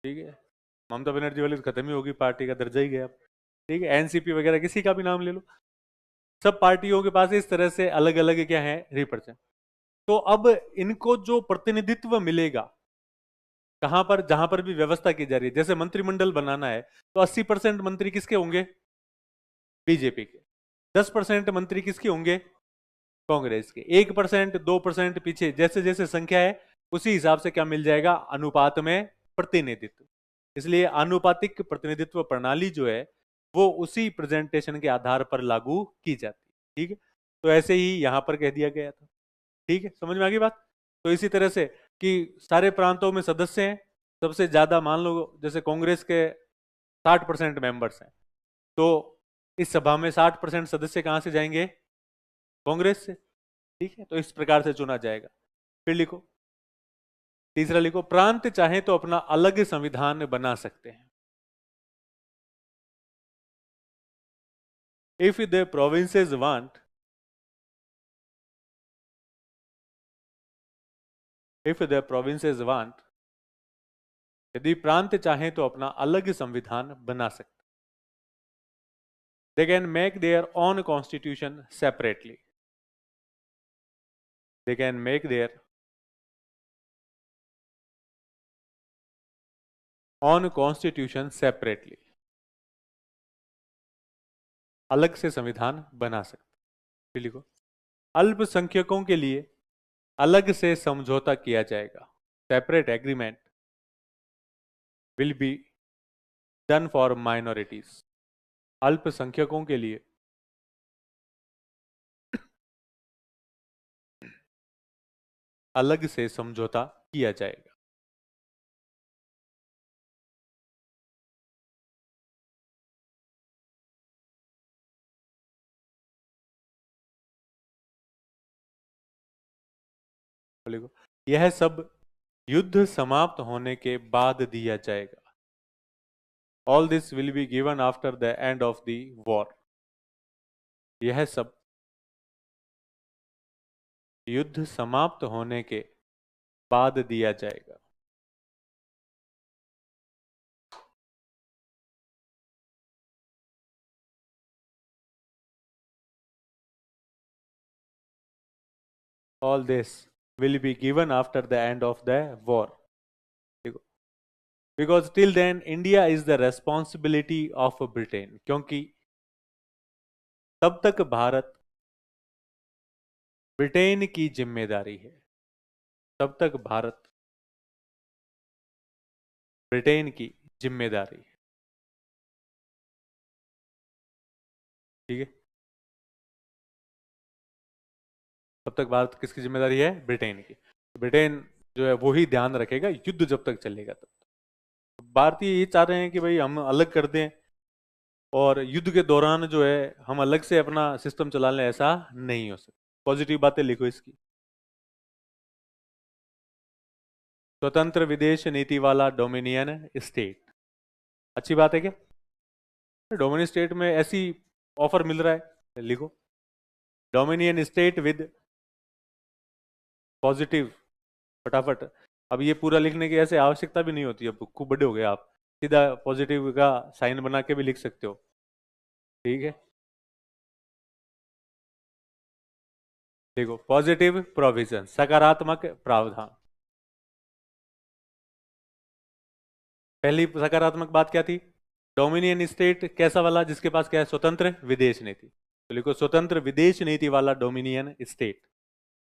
ठीक है, ममता बनर्जी वाली तो खत्म ही होगी, पार्टी का दर्जा ही गया। ठीक है, एनसीपी वगैरह किसी का भी नाम ले लो, सब पार्टियों के पास इस तरह से अलग अलग क्या है, रिप्रेजेंट। तो अब इनको जो प्रतिनिधित्व मिलेगा, कहां पर, जहां पर भी व्यवस्था की जा रही है, जैसे मंत्रिमंडल बनाना है, तो 80% मंत्री किसके होंगे, बीजेपी के। 10% मंत्री किसके होंगे, कांग्रेस के। 1%, 2% पीछे जैसे जैसे संख्या है, उसी हिसाब से क्या मिल जाएगा, अनुपात में प्रतिनिधित्व। इसलिए आनुपातिक प्रतिनिधित्व प्रणाली जो है वो उसी प्रेजेंटेशन के आधार पर लागू की जाती है। ठीक है, तो ऐसे ही यहां पर कह दिया गया था। ठीक है, समझ में आ गई बात? तो इसी तरह से कि सारे प्रांतों में सदस्य हैं, सबसे ज्यादा मान लो जैसे कांग्रेस के 60% मेंबर्स हैं, तो इस सभा में 60% सदस्य कहां से जाएंगे, कांग्रेस से। ठीक है, तो इस प्रकार से चुना जाएगा। फिर लिखो, तीसरा लिखो, प्रांत चाहे तो अपना अलग संविधान बना सकते हैं। If the provinces want, if the provinces want, यदि प्रांत चाहे तो अपना अलग संविधान बना सकते, they can make their own constitution separately, they can make their own constitution separately, अलग से संविधान बना सकते। फिर लिखो, अल्पसंख्यकों के लिए अलग से समझौता किया जाएगा, separate agreement will be done for minorities, अल्पसंख्यकों के लिए अलग से समझौता किया जाएगा। लिखो, यह सब युद्ध समाप्त होने के बाद दिया जाएगा। All this will be given after the end of the war, यह सब युद्ध समाप्त होने के बाद दिया जाएगा। All this will be given after the end of the war, because till then India is the responsibility of Britain, क्योंकि तब तक भारत ब्रिटेन की जिम्मेदारी है, तब तक भारत ब्रिटेन की जिम्मेदारी है। ठीक है, तब तक भारत किसकी जिम्मेदारी है, ब्रिटेन की। ब्रिटेन जो है वो ही ध्यान रखेगा युद्ध जब तक चलेगा तब तक। भारतीय ये चाह रहे हैं कि भाई हम अलग कर दें, और युद्ध के दौरान जो है हम अलग से अपना सिस्टम चला लें, ऐसा नहीं हो सकता। पॉजिटिव बातें लिखो इसकी, स्वतंत्र विदेश नीति वाला डोमिनियन स्टेट, अच्छी बात है क्या? डोमिनियन स्टेट में ऐसी ऑफर मिल रहा है, लिखो, डोमिनियन स्टेट विद पॉजिटिव, फटाफट। अब ये पूरा लिखने की ऐसे आवश्यकता भी नहीं होती, अब खूब बड़े हो गए आप, सीधा पॉजिटिव का साइन बना के भी लिख सकते हो। ठीक है, देखो, पॉजिटिव प्रोविजन, सकारात्मक प्रावधान। पहली सकारात्मक बात क्या थी? डोमिनियन स्टेट कैसा वाला, जिसके पास क्या है? स्वतंत्र विदेश नीति। तो लिखो स्वतंत्र विदेश नीति वाला dominion state.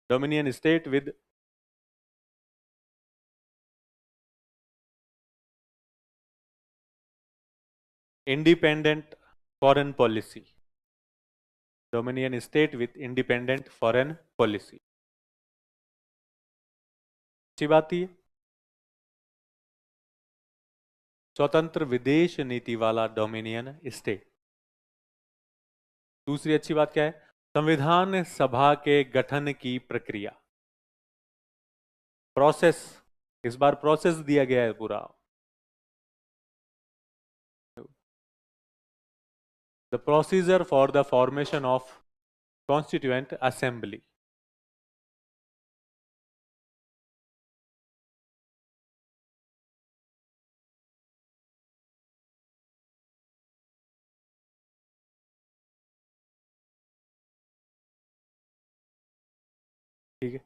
Dominion state with independent foreign policy. Dominion state with independent foreign policy. अच्छी बात थी। स्वतंत्र विदेश नीति वाला डोमिनियन स्टेट। दूसरी अच्छी बात क्या है? संविधान सभा के गठन की प्रक्रिया, प्रोसेस। इस बार प्रोसेस दिया गया है पूरा। The procedure for the formation of constituent assembly. ठीक है,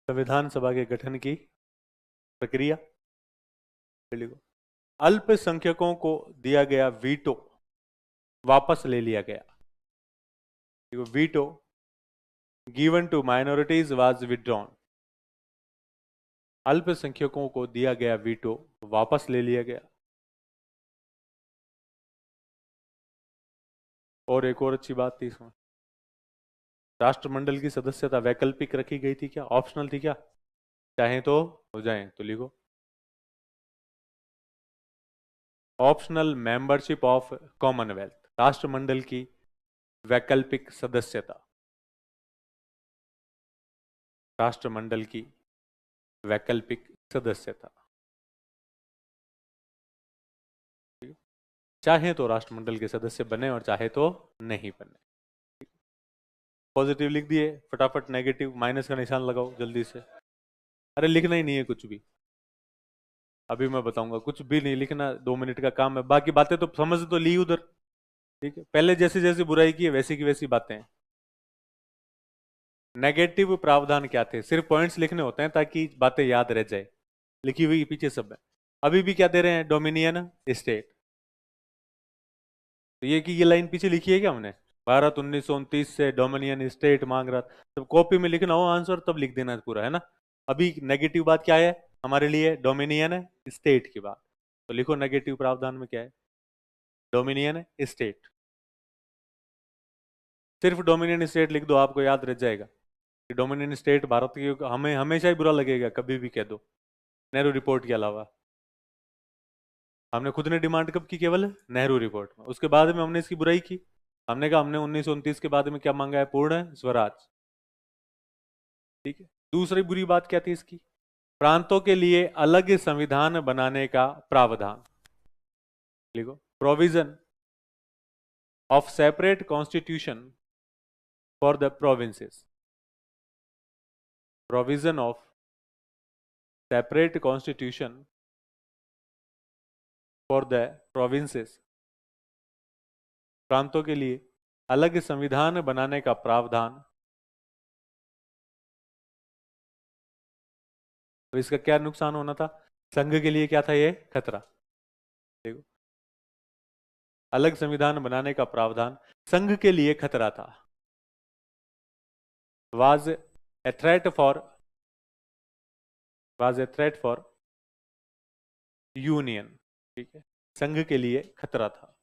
संविधान सभा के गठन की प्रक्रिया। अल्पसंख्यकों को दिया गया वीटो वापस ले लिया गया। Veto given to minorities was withdrawn. अल्पसंख्यकों को दिया गया वीटो वापस ले लिया गया। और एक और अच्छी बात थी इसमें, राष्ट्रमंडल की सदस्यता वैकल्पिक रखी गई थी क्या? ऑप्शनल थी क्या? चाहे तो हो जाए तो लिखो ऑप्शनल मेंबरशिप ऑफ कॉमनवेल्थ। राष्ट्रमंडल की वैकल्पिक सदस्यता। राष्ट्रमंडल की वैकल्पिक सदस्यता। चाहे तो राष्ट्रमंडल के सदस्य बने और चाहे तो नहीं बने। पॉजिटिव लिख दिए, फटाफट नेगेटिव माइनस का निशान लगाओ जल्दी से। अरे लिखना ही नहीं है कुछ भी, अभी मैं बताऊंगा। कुछ भी नहीं लिखना, 2 मिनट का काम है। बाकी बातें तो समझ तो ली उधर। ठीक है, पहले जैसी जैसी बुराई की है वैसी की वैसी बातें हैं। नेगेटिव प्रावधान क्या थे? सिर्फ पॉइंट्स लिखने होते हैं ताकि बातें याद रह जाए, लिखी हुई पीछे सब है। अभी भी क्या दे रहे हैं? Dominion state. तो ये कि ये लाइन पीछे लिखी है क्या हमने? भारत 1929 से डोमिनियन स्टेट मांग रहा। जब कॉपी में लिखना हो आंसर तब लिख देना पूरा, है ना। अभी नेगेटिव बात क्या है हमारे लिए? डोमिनियन स्टेट की बात। तो लिखो नेगेटिव प्रावधान में क्या है? Dominion state. सिर्फ डोमिनियन स्टेट लिख दो, आपको याद रह जाएगा कि डोमिनियन स्टेट भारत की। हमें हमेशा ही बुरा लगेगा कभी भी कह दो नेहरू रिपोर्ट के अलावा। हमने खुद ने डिमांड कब की? केवल नेहरू रिपोर्ट में। उसके बाद में हमने इसकी बुराई की। हमने कहा हमने 1929 के बाद में क्या मांगा है? पूर्ण स्वराज। ठीक है, दूसरी बुरी बात क्या थी इसकी? प्रांतों के लिए अलग संविधान बनाने का प्रावधान। लिखो provision of separate constitution for the provinces. Provision of separate constitution for the provinces. प्रांतों के लिए अलग संविधान बनाने का प्रावधान। तो इसका क्या नुकसान होना था? संघ के लिए क्या था ये? खतरा। देखो, अलग संविधान बनाने का प्रावधान संघ के लिए खतरा था। Was a threat for union. ठीक है, संघ के लिए खतरा था।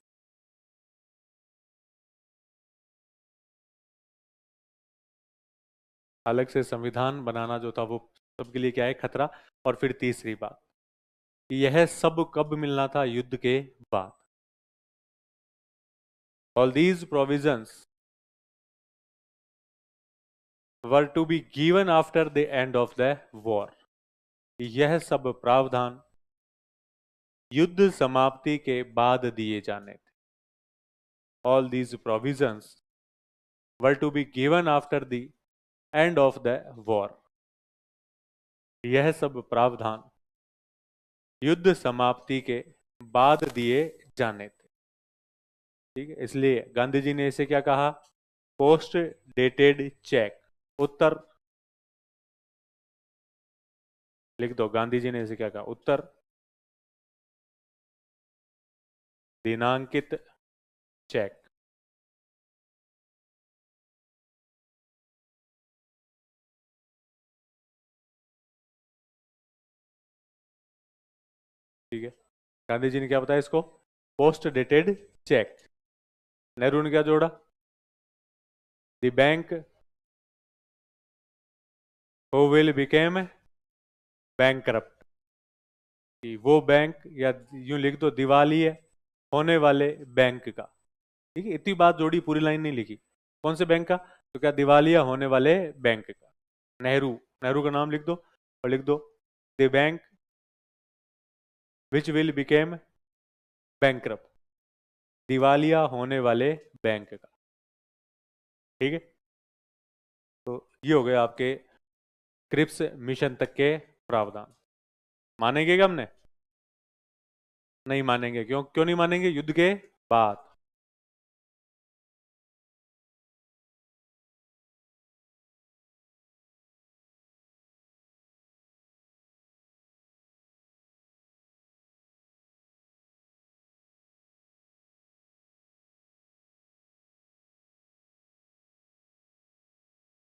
अलग से संविधान बनाना जो था वो सबके लिए क्या है? खतरा। और फिर तीसरी बात, यह सब कब मिलना था? युद्ध के बाद। All these provisions were to be given after the end of the war. यह सब प्रावधान युद्ध समाप्ति के बाद दिए जाने थे। All these provisions were to be given after the end of the war. यह सब प्रावधान युद्ध समाप्ति के बाद दिए जाने थे। ठीक है, इसलिए गांधी जी ने इसे क्या कहा? Post dated cheque. उत्तर लिख दो, गांधी जी ने इसे क्या कहा? उत्तर दिनांकित चेक। ठीक है, गांधी जी ने क्या बताया इसको? Post dated cheque. नेहरू ने क्या जोड़ा? The bank who will became bankrupt, कि वो बैंक, या यूं लिख दो दिवाली है होने वाले बैंक का। ठीक है, इतनी बात जोड़ी, पूरी लाइन नहीं लिखी। कौन से बैंक का? तो क्या दिवालिया होने वाले बैंक का। नेहरू, नेहरू का नाम लिख दो और लिख दो the bank which will became bankrupt, दिवालिया होने वाले बैंक का। ठीक है, तो ये हो गए आपके क्रिप्स मिशन तक के प्रावधान। मानेंगे क्या हमने? नहीं मानेंगे। क्यों क्यों नहीं मानेंगे? युद्ध के बाद।